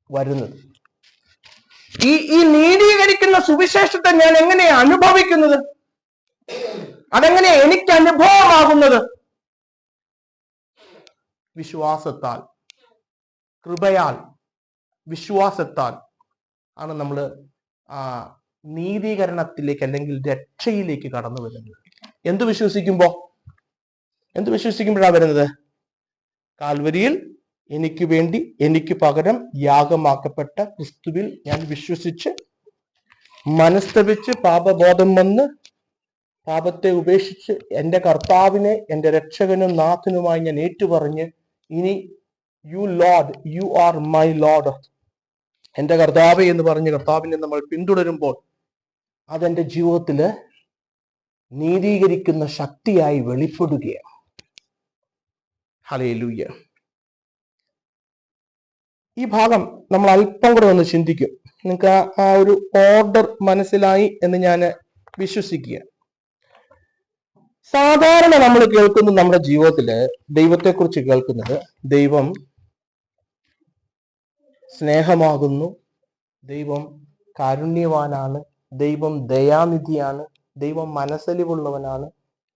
വരുന്നത്. ഈ നീതീകരിക്കുന്ന സുവിശേഷത്തെ ഞാൻ എങ്ങനെയാ അനുഭവിക്കുന്നത്? അതെങ്ങനെയാ എനിക്ക് അനുഭവമാകുന്നത്? വിശ്വാസത്താൽ, കൃപയാൽ, വിശ്വാസത്താൽ ആണ് നമ്മൾ നീതീകരണത്തിലേക്ക് അല്ലെങ്കിൽ രക്ഷയിലേക്ക് കടന്നു വരുന്നത്. എന്ത് വിശ്വസിക്കുമ്പോഴാണ് വരുന്നത്? കാൽവരിയിൽ എനിക്ക് വേണ്ടി, എനിക്ക് പകരം യാഗമാക്കപ്പെട്ട ക്രിസ്തുവിൽ ഞാൻ വിശ്വസിച്ച് മനസ്തപിച്ച് പാപബോധം വന്ന് പാപത്തെ ഉപേക്ഷിച്ച് എൻ്റെ കർത്താവിനെ എൻ്റെ രക്ഷകനും നാഥനുമായി ഞാൻ ഏറ്റുപറഞ്ഞ് ഇനി you lord, you are my lord, എൻ്റെ കർത്താവേ എന്ന് പറഞ്ഞ് കർത്താവിനെ നമ്മൾ പിന്തുടരുമ്പോൾ അതെന്റെ ജീവിതത്തില് നീതീകരിക്കുന്ന ശക്തിയായി വെളിപ്പെടുകയാണ്. ഹല്ലേലൂയ. ഈ ഭാഗം നമ്മൾ അല്പം കൂടെ ഒന്ന് ചിന്തിക്കും. നിങ്ങൾക്ക് ആ ഒരു ഓർഡർ മനസ്സിലായി എന്ന് ഞാൻ വിശ്വസിക്കുക. സാധാരണ നമ്മൾ കേൾക്കുന്നത്, നമ്മുടെ ജീവിതത്തില് ദൈവത്തെക്കുറിച്ച് കേൾക്കുന്നത്, ദൈവം സ്നേഹമാകുന്നു, ദൈവം കാരുണ്യവാനാണ്, ദൈവം ദയാനിധിയാണ്, ദൈവം മനസ്സലിവുള്ളവനാണ്,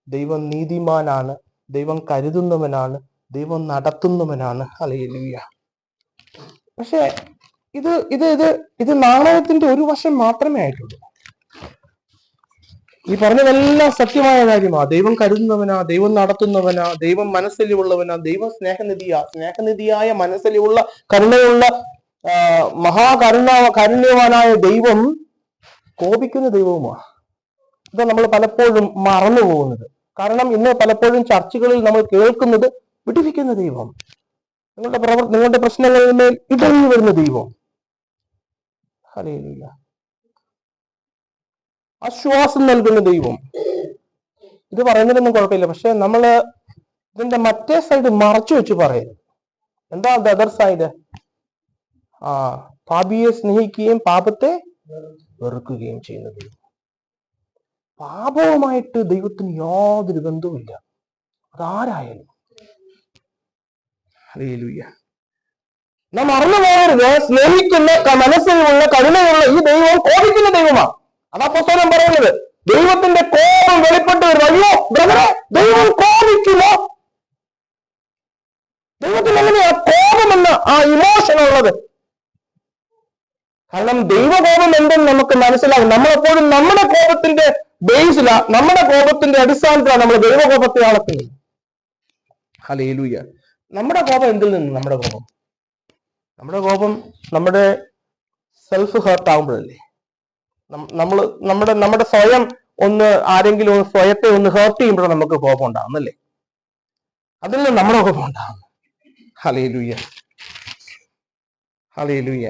ദൈവം നീതിമാനാണ്, ദൈവം കരുതുന്നവനാണ്, ദൈവം നടത്തുന്നവനാണ്. ഹല്ലേലൂയ. പക്ഷെ ഇത് ഇത് ഇത് ഇത് നാണയത്തിന്റെ ഒരു വശം മാത്രമേ ആയിട്ടുള്ളൂ. ഈ പറഞ്ഞതെല്ലാം സത്യമായ കാര്യമാണ്. ദൈവം കരുതുന്നവനാ, ദൈവം നടത്തുന്നവനാ, ദൈവം മനസ്സലിവുള്ളവനാ, ദൈവം സ്നേഹനിധിയായ മനസ്സലിവുള്ള കരുണയുള്ള കാരുണ്യവാനായ ദൈവം കോപിക്കുന്ന ദൈവവുമാണ്. ഇത് നമ്മൾ പലപ്പോഴും മറന്നു പോകുന്നത്. കാരണം ഇന്ന് പലപ്പോഴും ചർച്ചകളിൽ നമ്മൾ കേൾക്കുന്നത് വിടുവിക്കുന്ന ദൈവം, നിങ്ങളുടെ പ്രശ്നങ്ങളിൽ മേൽ ഇടങ്ങി വരുന്ന ദൈവം. ഹല്ലേലൂയ. ആശ്വാസം നൽകുന്ന ദൈവം. ഇത് പറയുന്നതിനൊന്നും കുഴപ്പമില്ല. പക്ഷെ നമ്മള് ഇതിന്റെ മറ്റേ സൈഡ് മറച്ചു വെച്ച് പറയുന്നത്. എന്താ അതർ സൈഡ്? പാപിയെ സ്നേഹിക്കുകയും പാപത്തെ വെറുക്കുകയും ചെയ്യുന്ന ദൈവം. പാപവുമായിട്ട് ദൈവത്തിന് യാതൊരു ബന്ധവുമില്ല, അതാരായാലും. ഹല്ലേലൂയ. നാം മറന്നു പോകരുത്, സ്നേഹിക്കുന്ന മനസ്സിലുള്ള കരുണയുള്ള ഈ ദൈവം കോപിക്കുന്ന ദൈവമാണ്. അതാ അപ്പോസ്തലൻ പറയുന്നത്. ദൈവത്തിന്റെ കോപം വെളിപ്പെട്ട് വരുന്നു. അയ്യോ ബ്രദറെ, ദൈവം കോപിക്കുമോ? ദൈവത്തിന് എങ്ങനെയാ കോപം എന്ന ആ ഇമോഷൻ ഉള്ളത്? കാരണം ദൈവകോപം എന്തെന്ന് നമുക്ക് മനസ്സിലാകും. നമ്മളെപ്പോഴും നമ്മുടെ കോപത്തിന്റെ ബേസിലാ, നമ്മുടെ കോപത്തിന്റെ അടിസ്ഥാനത്തിലാണ് നമ്മൾ ദൈവകോപത്തെ അളക്കുന്നത്. ഹല്ലേലൂയ. നമ്മുടെ കോപം എന്തിൽ നിന്ന്? നമ്മുടെ കോപം നമ്മുടെ സെൽഫ് ഹേർട്ട് ആകുമ്പോഴല്ലേ? നമ്മുടെ സ്വയം ഒന്ന് ആരെങ്കിലും സ്വയത്തെ ഒന്ന് ഹേർട്ട് ചെയ്യുമ്പോഴാണ് നമുക്ക് കോപം ഉണ്ടാകുന്നല്ലേ? അതിൽ നിന്ന് നമ്മുടെ കോപം ഉണ്ടാകുന്നു. Hallelujah, hallelujah.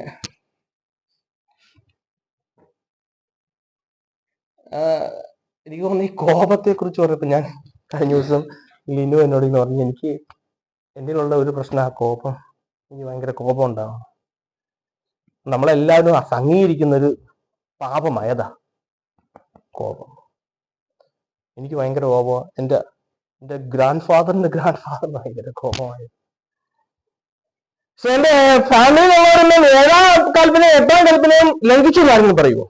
എനിക്ക് തോന്നുന്നു ഈ കോപത്തെ കുറിച്ച് പറഞ്ഞപ്പോ ഞാൻ കഴിഞ്ഞ ദിവസം ലിനു എന്നോട് ഇന്ന് പറഞ്ഞു, എനിക്ക് എന്നിലുള്ള ഒരു പ്രശ്നം ആ കോപം. എനിക്ക് ഭയങ്കര കോപം ഉണ്ടാവും. നമ്മളെല്ലാവരും അംഗീകരിക്കുന്ന ഒരു പാപമായതാ കോപം. എനിക്ക് ഭയങ്കര കോപമാണ്. എൻ്റെ ഗ്രാൻഡ് ഫാദറിന് ഭയങ്കര കോപമായത്. പക്ഷെ എന്റെ ഫാമിലിയിലുള്ളവരെല്ലാം 7ാം കൽപ്പനയും 8ാം കൽപ്പനയും ലംഘിച്ചു എന്നായിരുന്നു പറയുമോ?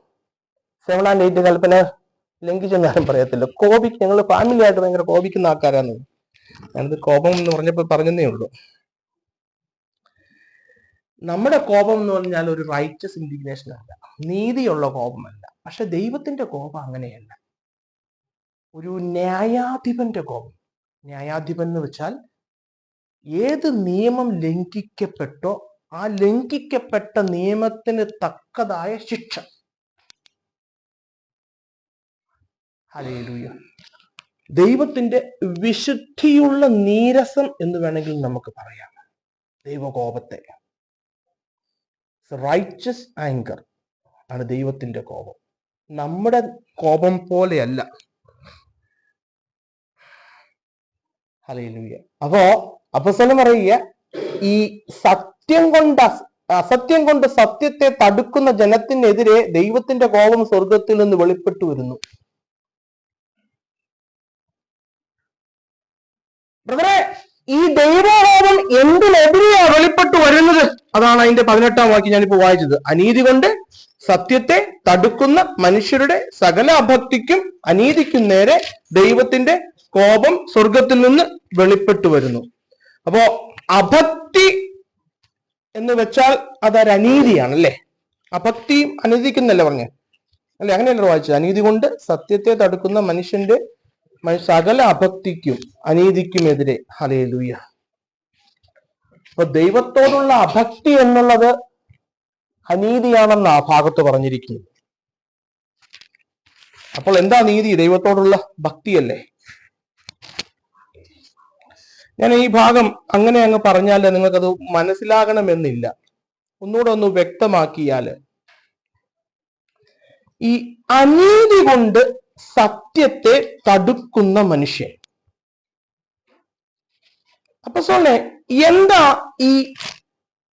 7 and 8 കൽപ്പന ലംഘിച്ചെന്നാരും പറയത്തില്ല. ഞങ്ങൾ ഫാമിലി ആയിട്ട് ഭയങ്കര കോപിക്കുന്ന ആൾക്കാരാണ്. ഞാനത് കോപം എന്ന് പറഞ്ഞതേ ഉള്ളൂ. നമ്മുടെ കോപം എന്ന് പറഞ്ഞാൽ ഒരു റൈറ്റസ് ഇൻഡിഗ്നേഷൻ അല്ല, നീതിയുള്ള കോപമല്ല. പക്ഷെ ദൈവത്തിന്റെ കോപം അങ്ങനെയല്ല, ഒരു ന്യായാധിപന്റെ കോപം. ന്യായാധിപൻ എന്ന് വെച്ചാൽ ഏത് നിയമം ലംഘിക്കപ്പെട്ടോ ആ ലംഘിക്കപ്പെട്ട നിയമത്തിന് തക്കതായ ശിക്ഷ. ഹല്ലേലൂയ. ദൈവത്തിന്റെ വിശുദ്ധിയുള്ള നീരസം എന്ന് വേണമെങ്കിൽ നമുക്ക് പറയാം ദൈവകോപത്തെ. റൈച്ചസ് ആങ്കർ ആണ് ദൈവത്തിന്റെ കോപം. നമ്മുടെ കോപം പോലെയല്ല. ഹല്ലേലൂയ. അപ്പോ അപ്പോസ്തലൻ പറയുക, ഈ അസത്യം കൊണ്ട് സത്യത്തെ തടുക്കുന്ന ജനത്തിനെതിരെ ദൈവത്തിന്റെ കോപം സ്വർഗത്തിൽ നിന്ന് വെളിപ്പെട്ടു വരുന്നു. ബ്രദറെ, ഈ ദൈവകോപം എന്തിനെതിരെയാ വെളിപ്പെട്ടു വരുന്നത്? അതാണ് അതിന്റെ 18-ാം വാക്യം ഞാനിപ്പോ വായിച്ചത്. അനീതി കൊണ്ട് സത്യത്തെ തടുക്കുന്ന മനുഷ്യരുടെ സകല അഭക്തിക്കും അനീതിക്കും നേരെ ദൈവത്തിന്റെ കോപം സ്വർഗത്തിൽ നിന്ന് വെളിപ്പെട്ടു വരുന്നു. അപ്പോ അഭക്തി എന്ന് വെച്ചാൽ അതൊരു അനീതിയാണ്, അല്ലേ? അഭക്തിയും അനീതിക്കുന്നല്ലേ പറഞ്ഞേ, അല്ലെ? അങ്ങനെയല്ലോ വായിച്ചത്. അനീതി കൊണ്ട് സത്യത്തെ തടുക്കുന്ന മനുഷ്യന്റെ സകല അഭക്തിക്കും അനീതിക്കുമെതിരെ. ഹല്ലേലൂയ. അപ്പൊ ദൈവത്തോടുള്ള അഭക്തി എന്നുള്ളത് അനീതിയാണെന്ന് ആ ഭാഗത്ത് പറഞ്ഞിരിക്കുന്നു. അപ്പോൾ എന്താ നീതി? ദൈവത്തോടുള്ള ഭക്തിയല്ലേ? ഞാൻ ഈ ഭാഗം അങ്ങനെ അങ്ങ് പറഞ്ഞാൽ നിങ്ങൾക്കത് മനസ്സിലാകണമെന്നില്ല. ഒന്നുകൂടെ ഒന്ന് വ്യക്തമാക്കിയാല്, ഈ അനീതി കൊണ്ട് സത്യത്തെ തടുക്കുന്ന മനുഷ്യൻ, അപ്പൊ സോളെ എന്താ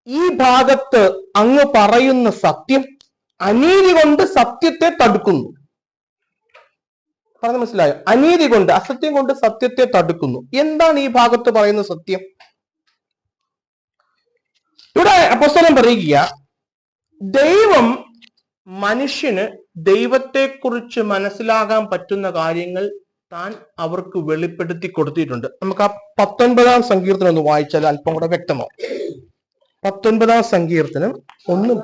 ഈ ഭാഗത്ത് അങ്ങ് പറയുന്ന സത്യം? അനീതി കൊണ്ട് സത്യത്തെ തടുക്കുന്നു. പറഞ്ഞ മനസ്സിലായോ? അനീതി കൊണ്ട്, അസത്യം കൊണ്ട് സത്യത്തെ തടുക്കുന്നു. എന്താണ് ഈ ഭാഗത്ത് പറയുന്ന സത്യം? ഇവിടെ അപ്പോസ്തലൻ പറയുക, ദൈവം മനുഷ്യന് ദൈവത്തെക്കുറിച്ച് മനസ്സിലാകാൻ പറ്റുന്ന കാര്യങ്ങൾ താൻ അവർക്ക് വെളിപ്പെടുത്തി കൊടുത്തിട്ടുണ്ട്. നമുക്ക് ആ 19-ാം സങ്കീർത്തനം ഒന്ന് വായിച്ചാൽ അല്പം കൂടെ വ്യക്തമാവും. 19-ാം സങ്കീർത്തനം ഒന്ന്.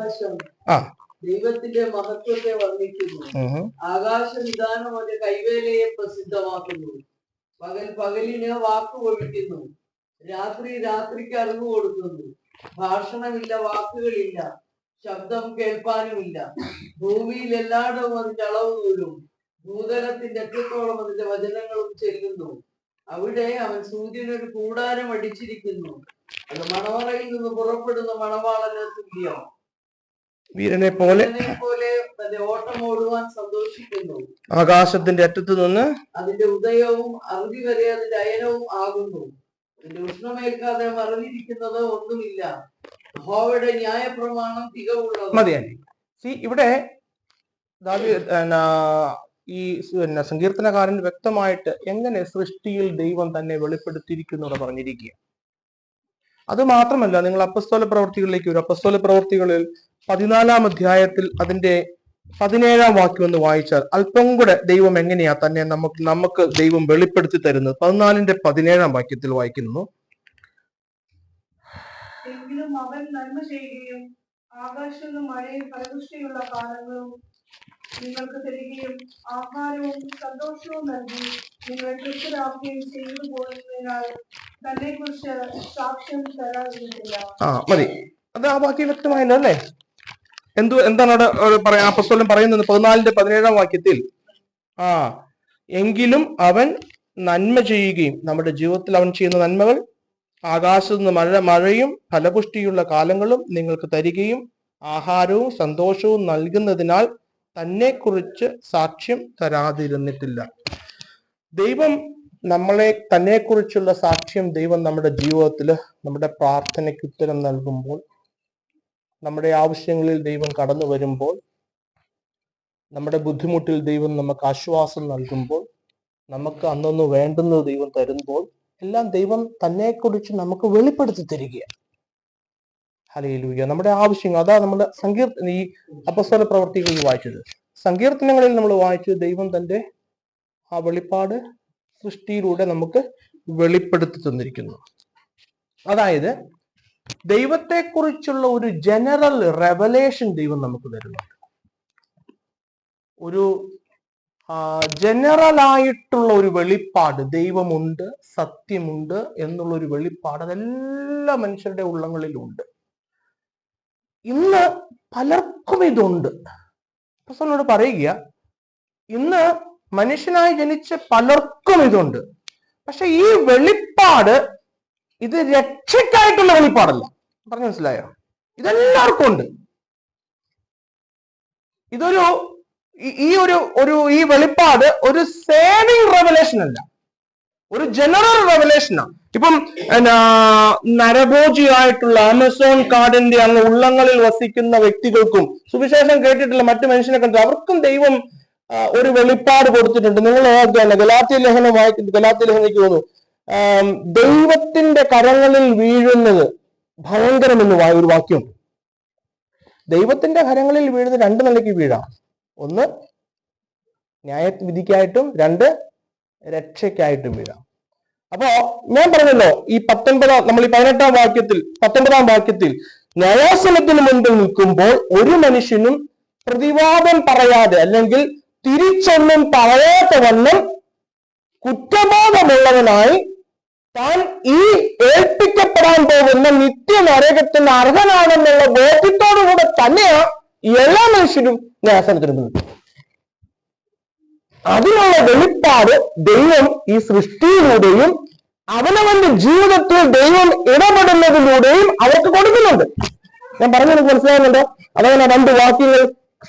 ദൈവത്തിന്റെ മഹത്വത്തെ വർണ്ണിക്കുന്നു. ആകാശവിധാനം അവന്റെ കൈവേലയെ പ്രസിദ്ധമാക്കുന്നു. പകൽ പകലിന് വാക്ക് ഒഴിക്കുന്നു, രാത്രി രാത്രിക്ക് അറിവ് കൊടുക്കുന്നു. ഭാഷണമില്ല, വാക്കുകളില്ല, ശബ്ദം കേൾപ്പാനുമില്ല. ഭൂമിയിൽ എല്ലായിടവും അതിന്റെ അളവ് നൂലും, ഭൂതലത്തിന്റെ അറ്റത്തോളം അതിന്റെ വചനങ്ങളും ചെല്ലുന്നു. അവിടെ അവൻ സൂര്യനൊരു കൂടാരം അടിച്ചിരിക്കുന്നു. അത് മണവറയിൽ നിന്ന് പുറപ്പെടുന്ന മണവാളന് തുല്യം. വീരനെ പോലെ തന്റെ ഓട്ടം ഓടുവാൻ സന്തോഷിക്കുന്നു. ആകാശത്തിന്റെ അറ്റത്ത് നിന്ന് അതിന്റെ ഉദയവും അറുതി വരെ അതിന്റെ അയനവും ആകുന്നു. അതിന്റെ ഉഷ്ണമേൽക്കാതെ മറഞ്ഞിരിക്കുന്നത് ഒന്നുമില്ല. യഹോവയുടെ ന്യായപ്രമാണം തികവുള്ളത്. മതിയായി. ഇവിടെ ഈ സങ്കീർത്തനകാരൻ വ്യക്തമായിട്ട് എങ്ങനെ സൃഷ്ടിയിൽ ദൈവം തന്നെ വെളിപ്പെടുത്തിയിരിക്കുന്നു പറഞ്ഞിരിക്കുക. അത് മാത്രമല്ല, നിങ്ങൾ അപ്പസ്തോല പ്രവർത്തികളിലേക്ക് വരും. അപ്പസ്തോല പ്രവർത്തികളിൽ 14-ാം അധ്യായത്തിൽ അതിന്റെ 17-ാം വാക്യം ഒന്ന് വായിച്ചാൽ അല്പം കൂടെ ദൈവം എങ്ങനെയാ തന്നെ നമുക്ക് ദൈവം വെളിപ്പെടുത്തി തരുന്നത്. 14-ന്റെ 17-ാം വാക്യത്തിൽ വായിക്കുന്നു, എങ്കിലും അവൻ നന്മ ചെയ്യുകയും ആകാശവും മഴയും ഫലപുഷ്ടിയുള്ള കാലങ്ങളും നിങ്ങൾക്ക് തരികയും ആഹാരവും സന്തോഷവും നൽകി നിങ്ങൾ തൃപ്തരാക്കുകയും ചെയ്തു പോയതിനാൽ തന്നെ കുറിച്ച് സാക്ഷ്യം തരാതിരുന്നില്ല. മതി. അത് ആ വാക്യം വ്യക്തമായല്ലോ, അല്ലേ? എന്താണ് അവിടെ പറയാ അപ്പോസ്തലൻ പറയുന്നത്? 14-ന്റെ 17-ാം വാക്യത്തിൽ എങ്കിലും അവൻ നന്മ ചെയ്യുകയും, നമ്മുടെ ജീവിതത്തിൽ അവൻ ചെയ്യുന്ന നന്മകൾ, ആകാശത്ത് നിന്ന് മഴയും ഫലപുഷ്ടിയുള്ള കാലങ്ങളും നിങ്ങൾക്ക് തരികയും ആഹാരവും സന്തോഷവും നൽകുന്നതിനാൽ തന്നെ കുറിച്ച് സാക്ഷ്യം തരാതിരുന്നിട്ടില്ല. ദൈവം തന്നെ കുറിച്ചുള്ള സാക്ഷ്യം ദൈവം നമ്മുടെ ജീവിതത്തിൽ, നമ്മുടെ പ്രാർത്ഥനയ്ക്ക് ഉത്തരം നൽകുമ്പോൾ, നമ്മുടെ ആവശ്യങ്ങളിൽ ദൈവം കടന്നു വരുമ്പോൾ, നമ്മുടെ ബുദ്ധിമുട്ടിൽ ദൈവം നമുക്ക് ആശ്വാസം നൽകുമ്പോൾ, നമുക്ക് അന്നൊന്ന് വേണ്ടുന്നത് ദൈവം തരുമ്പോൾ, എല്ലാം ദൈവം തന്നെക്കുറിച്ച് നമുക്ക് വെളിപ്പെടുത്തി തരികയാണ്. ഹല്ലേലൂയ. നമ്മുടെ ആവശ്യങ്ങൾ, അതാ നമ്മുടെ ഈ അപ്പസ്തോല പ്രവർത്തികളിൽ വായിച്ചത്. സങ്കീർത്തനങ്ങളിൽ നമ്മൾ വായിച്ചത് ദൈവം തന്റെ ആ വെളിപ്പാട് സൃഷ്ടിയിലൂടെ നമുക്ക് വെളിപ്പെടുത്തി തന്നിരിക്കുന്നു. അതായത് ദൈവത്തെക്കുറിച്ചുള്ള ഒരു ജനറൽ റെവലേഷൻ ദൈവം നമുക്ക് തരുന്നുണ്ട്. ഒരു ജനറൽ ആയിട്ടുള്ള ഒരു വെളിപ്പാട്, ദൈവമുണ്ട്, സത്യമുണ്ട് എന്നുള്ള ഒരു വെളിപ്പാട് അതെല്ലാ മനുഷ്യരുടെ ഉള്ളങ്ങളിലുണ്ട്. ഇന്ന് പലർക്കും ഇതുണ്ട്. അപ്പോസ്തലനോട് പറയുക, ഇന്ന് മനുഷ്യനായി ജനിച്ച പലർക്കും ഇതുണ്ട്. പക്ഷെ ഈ വെളിപ്പാട് ഇത് രക്ഷയ്ക്കായിട്ടുള്ള വെളിപ്പാടല്ല. പറഞ്ഞു മനസ്സിലായോ? ഇതെല്ലാവർക്കും ഉണ്ട്. ഇതൊരു ഈ വെളിപ്പാട് ഒരു സേവിങ് റെവലേഷൻ അല്ല. ഒരു ജനറൽ റെവലേഷനാണ്. ഇപ്പം നരഭോജിയായിട്ടുള്ള ആമസോൺ കാടിന്റെ അങ്ങ് ഉള്ളങ്ങളിൽ വസിക്കുന്ന വ്യക്തികൾക്കും സുവിശേഷം കേട്ടിട്ടുള്ള മറ്റു മനുഷ്യനെ കണ്ടു അവർക്കും ദൈവം ഒരു വെളിപ്പാട് കൊടുത്തിട്ടുണ്ട്. നിങ്ങൾ ഗലാത്യ ലേഖനം വായിക്കുന്നത്, ഗലാത്യ ലേഖനയ്ക്ക് തോന്നുന്നു ദൈവത്തിന്റെ കരങ്ങളിൽ വീഴുന്നത് ഭയങ്കരമെന്ന് ഒരു വാക്യം. ദൈവത്തിന്റെ കരങ്ങളിൽ വീഴുന്നത് രണ്ട് നിലയ്ക്ക് വീഴാം. ഒന്ന് ന്യായവിധിക്കായിട്ടും, രണ്ട് രക്ഷയ്ക്കായിട്ടും വീഴാം. അപ്പോ ഞാൻ പറഞ്ഞല്ലോ ഈ 18-ാം വാക്യത്തിൽ ന്യായാസനത്തിന് മുൻപിൽ നിൽക്കുമ്പോൾ ഒരു മനുഷ്യനും പ്രതിവാദം പറയാതെ അല്ലെങ്കിൽ തിരിച്ചൊന്നും പറയാത്ത വണ്ണം കുറ്റബോധമുള്ളവനായി താൻ ഈ ഏൽപ്പിക്കപ്പെടാൻ പോകുന്ന നിത്യനരകത്തിന് അർഹനാണെന്നുള്ള ബോധ്യത്തോടുകൂടെ തന്നെയാണ് എല്ലാ മനുഷ്യരും ന്യായാസനത്തിന് മുൻപിൽ. അതിനുള്ള വെളിപ്പാട് ദൈവം ഈ സൃഷ്ടിയിലൂടെയും അവനവന്റെ ജീവിതത്തിൽ ദൈവം ഇടപെടുന്നതിലൂടെയും അവർക്ക് കൊടുക്കുന്നുണ്ട്. ഞാൻ പറഞ്ഞത് മനസ്സിലാകുന്നുണ്ടോ? അതങ്ങനെ 2 വാക്യങ്ങൾ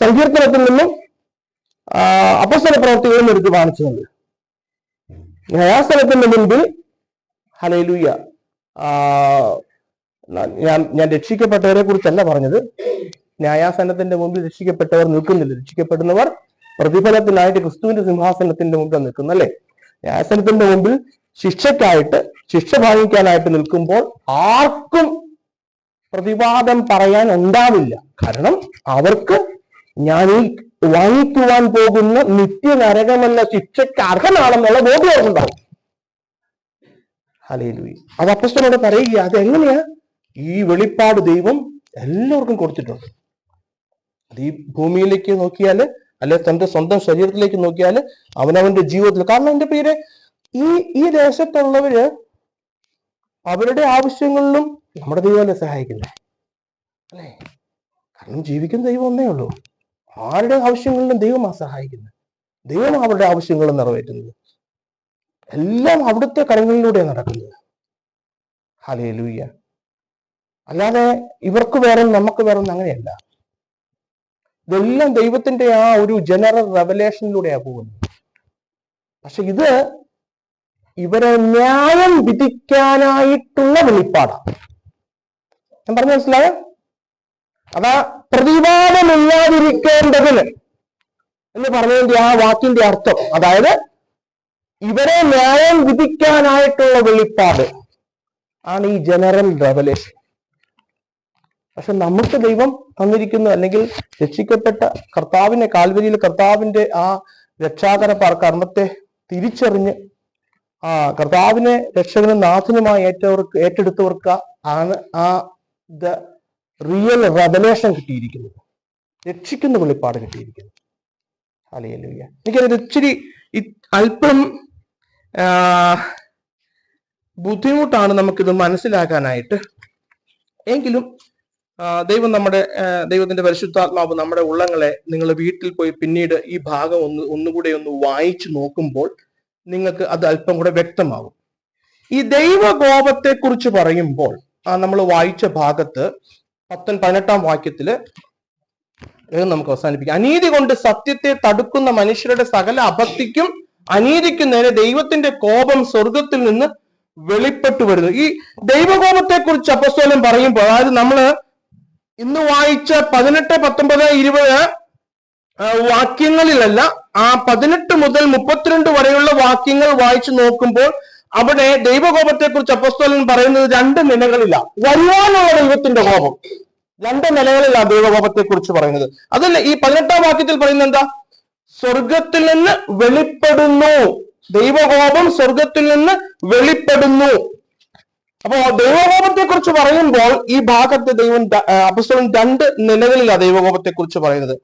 സങ്കീർത്തനത്തിൽ നിന്നും അപ്പോസ്തല പ്രവൃത്തികളിൽ നിന്ന് എടുത്ത് കാണിച്ചുകൊണ്ട് ന്യായാസനത്തിന്റെ മുൻപിൽ ഹല്ലേലൂയ. ഞാൻ രക്ഷിക്കപ്പെട്ടവരെ കുറിച്ചല്ല പറഞ്ഞത്. ന്യായാസനത്തിന്റെ മുമ്പിൽ രക്ഷിക്കപ്പെട്ടവർ നിൽക്കുന്നില്ല. രക്ഷിക്കപ്പെടുന്നവർ പ്രതിഫലത്തിനായിട്ട് ക്രിസ്തുവിന്റെ സിംഹാസനത്തിന്റെ മുമ്പിൽ നിൽക്കുന്നു, അല്ലെ? ന്യായാസനത്തിന്റെ മുമ്പിൽ ശിക്ഷ ഭാഗിക്കാനായിട്ട് നിൽക്കുമ്പോൾ ആർക്കും പ്രതിവാദം പറയാൻ ഉണ്ടാവില്ല. കാരണം അവർക്ക് ഞാൻ ഈ വാങ്ങിക്കുവാൻ പോകുന്ന നിത്യനരകമെന്ന ശിക്ഷയ്ക്ക് അർഹനാണെന്നുള്ള ബോധ്യം അവർക്കുണ്ടാവും. ഹല്ലേലൂയ. അത് അപ്പോസ്തലനോട് പറയുക. അതെങ്ങനെയാ? ഈ വെളിപ്പാട് ദൈവം എല്ലാവർക്കും കൊടുത്തിട്ടുണ്ട്. അത് ഈ ഭൂമിയിലേക്ക് നോക്കിയാല്, അല്ലെ തന്റെ സ്വന്തം ശരീരത്തിലേക്ക് നോക്കിയാല്, അവനവന്റെ ജീവിതത്തിൽ. കാരണം എന്റെ പേര് ഈ ദേശത്തുള്ളവര് അവരുടെ ആവശ്യങ്ങളിലും നമ്മുടെ ദൈവമല്ലേ സഹായിക്കുന്നത്, അല്ലെ? കാരണം ജീവിക്കുന്ന ദൈവം ഒന്നേ ഉള്ളൂ. ആരുടെ ആവശ്യങ്ങളിലും ദൈവമാണ് സഹായിക്കുന്നത്. ദൈവം അവരുടെ ആവശ്യങ്ങൾ നിറവേറ്റുന്നത്. എല്ലാം അവിടുത്തെ കരങ്ങളിലൂടെ നടക്കുന്നത്. ഹല്ലേലൂയ. അല്ലാതെ ഇവർക്ക് വേറെ നമുക്ക് വേറെ അങ്ങനെയല്ല. ഇതെല്ലാം ദൈവത്തിന്റെ ആ ഒരു ജനറൽ റെവലേഷനിലൂടെയാണ് പോകുന്നത്. പക്ഷെ ഇത് ഇവരെ ന്യായം വിധിക്കാനായിട്ടുള്ള വെളിപ്പാടാണ്. ഞാൻ പറഞ്ഞു മനസ്സിലായോ? അതാ പ്രതിവാദമില്ലാതിരിക്കേണ്ടതിന് എന്ന് പറഞ്ഞതിന്റെ ആ വാക്കിന്റെ അർത്ഥം. അതായത് ഇവരെ ന്യായം വിധിക്കാനായിട്ടുള്ള വെളിപ്പാട് ആണ് ഈ ജനറൽ റെവലേഷൻ. പക്ഷെ നമുക്ക് ദൈവം തന്നിരിക്കുന്ന, അല്ലെങ്കിൽ രക്ഷിക്കപ്പെട്ട കർത്താവിനെ, കാൽവരിയിൽ കർത്താവിന്റെ ആ രക്ഷാകര കർമ്മത്തെ തിരിച്ചറിഞ്ഞ് കർത്താവിനെ രക്ഷകനും നാഥനുമായി ഏറ്റെടുത്തവർക്ക് ആണ് ആ ദ റിയൽ റെവലേഷൻ കിട്ടിയിരിക്കുന്നത്, രക്ഷിക്കുന്ന വെളിപ്പാട് കിട്ടിയിരിക്കുന്നത്. ഹല്ലേലൂയ. എനിക്കത് ഇച്ചിരി അല്പം ബുദ്ധിമുട്ടാണ് നമുക്കിത് മനസ്സിലാക്കാനായിട്ട്. എങ്കിലും ദൈവത്തിന്റെ പരിശുദ്ധാത്മാവ് നമ്മുടെ ഉള്ളങ്ങളെ, നിങ്ങൾ വീട്ടിൽ പോയി പിന്നീട് ഈ ഭാഗം ഒന്നുകൂടെ ഒന്ന് വായിച്ചു നോക്കുമ്പോൾ നിങ്ങൾക്ക് അത് അല്പം കൂടെ വ്യക്തമാകും. ഈ ദൈവകോപത്തെ കുറിച്ച് പറയുമ്പോൾ നമ്മൾ വായിച്ച ഭാഗത്ത് 18-ാം വാക്യത്തില് നമുക്ക് അവസാനിപ്പിക്കാം. അനീതി കൊണ്ട് സത്യത്തെ തടുക്കുന്ന മനുഷ്യരുടെ സകല അഭക്തിക്കും അനീതിക്കും നേരെ ദൈവത്തിന്റെ കോപം സ്വർഗത്തിൽ നിന്ന് വെളിപ്പെട്ടു വരുന്നു. ഈ ദൈവകോപത്തെ കുറിച്ച് അപ്പോസ്തലൻ പറയുമ്പോൾ, അതായത് നമ്മള് ഇന്ന് വായിച്ച 18, 19, 20 വാക്യങ്ങളിലല്ല, ആ 18 മുതൽ 32 വരെയുള്ള വാക്യങ്ങൾ വായിച്ചു നോക്കുമ്പോൾ അവിടെ ദൈവകോപത്തെ കുറിച്ച് അപ്പോസ്തലൻ പറയുന്നത് 2 നിലകളില്ല. വരുവാനുള്ള ദൈവത്തിന്റെ കോപം 2 നിലകളിലാണ് ദൈവകോപത്തെ കുറിച്ച് പറയുന്നത്. അതല്ല ഈ 18-ാം വാക്യത്തിൽ പറയുന്നത് എന്താ? സ്വർഗത്തിൽ നിന്ന് വെളിപ്പെടുന്നു. ദൈവകോപം സ്വർഗത്തിൽ നിന്ന് വെളിപ്പെടുന്നു. അപ്പോ ദൈവകോപത്തെ കുറിച്ച് പറയുമ്പോൾ ഈ ഭാഗത്ത് അപ്പോസ്തലൻ 2 നിലകളിലാണ് ദൈവകോപത്തെ കുറിച്ച് പറയുന്നത്.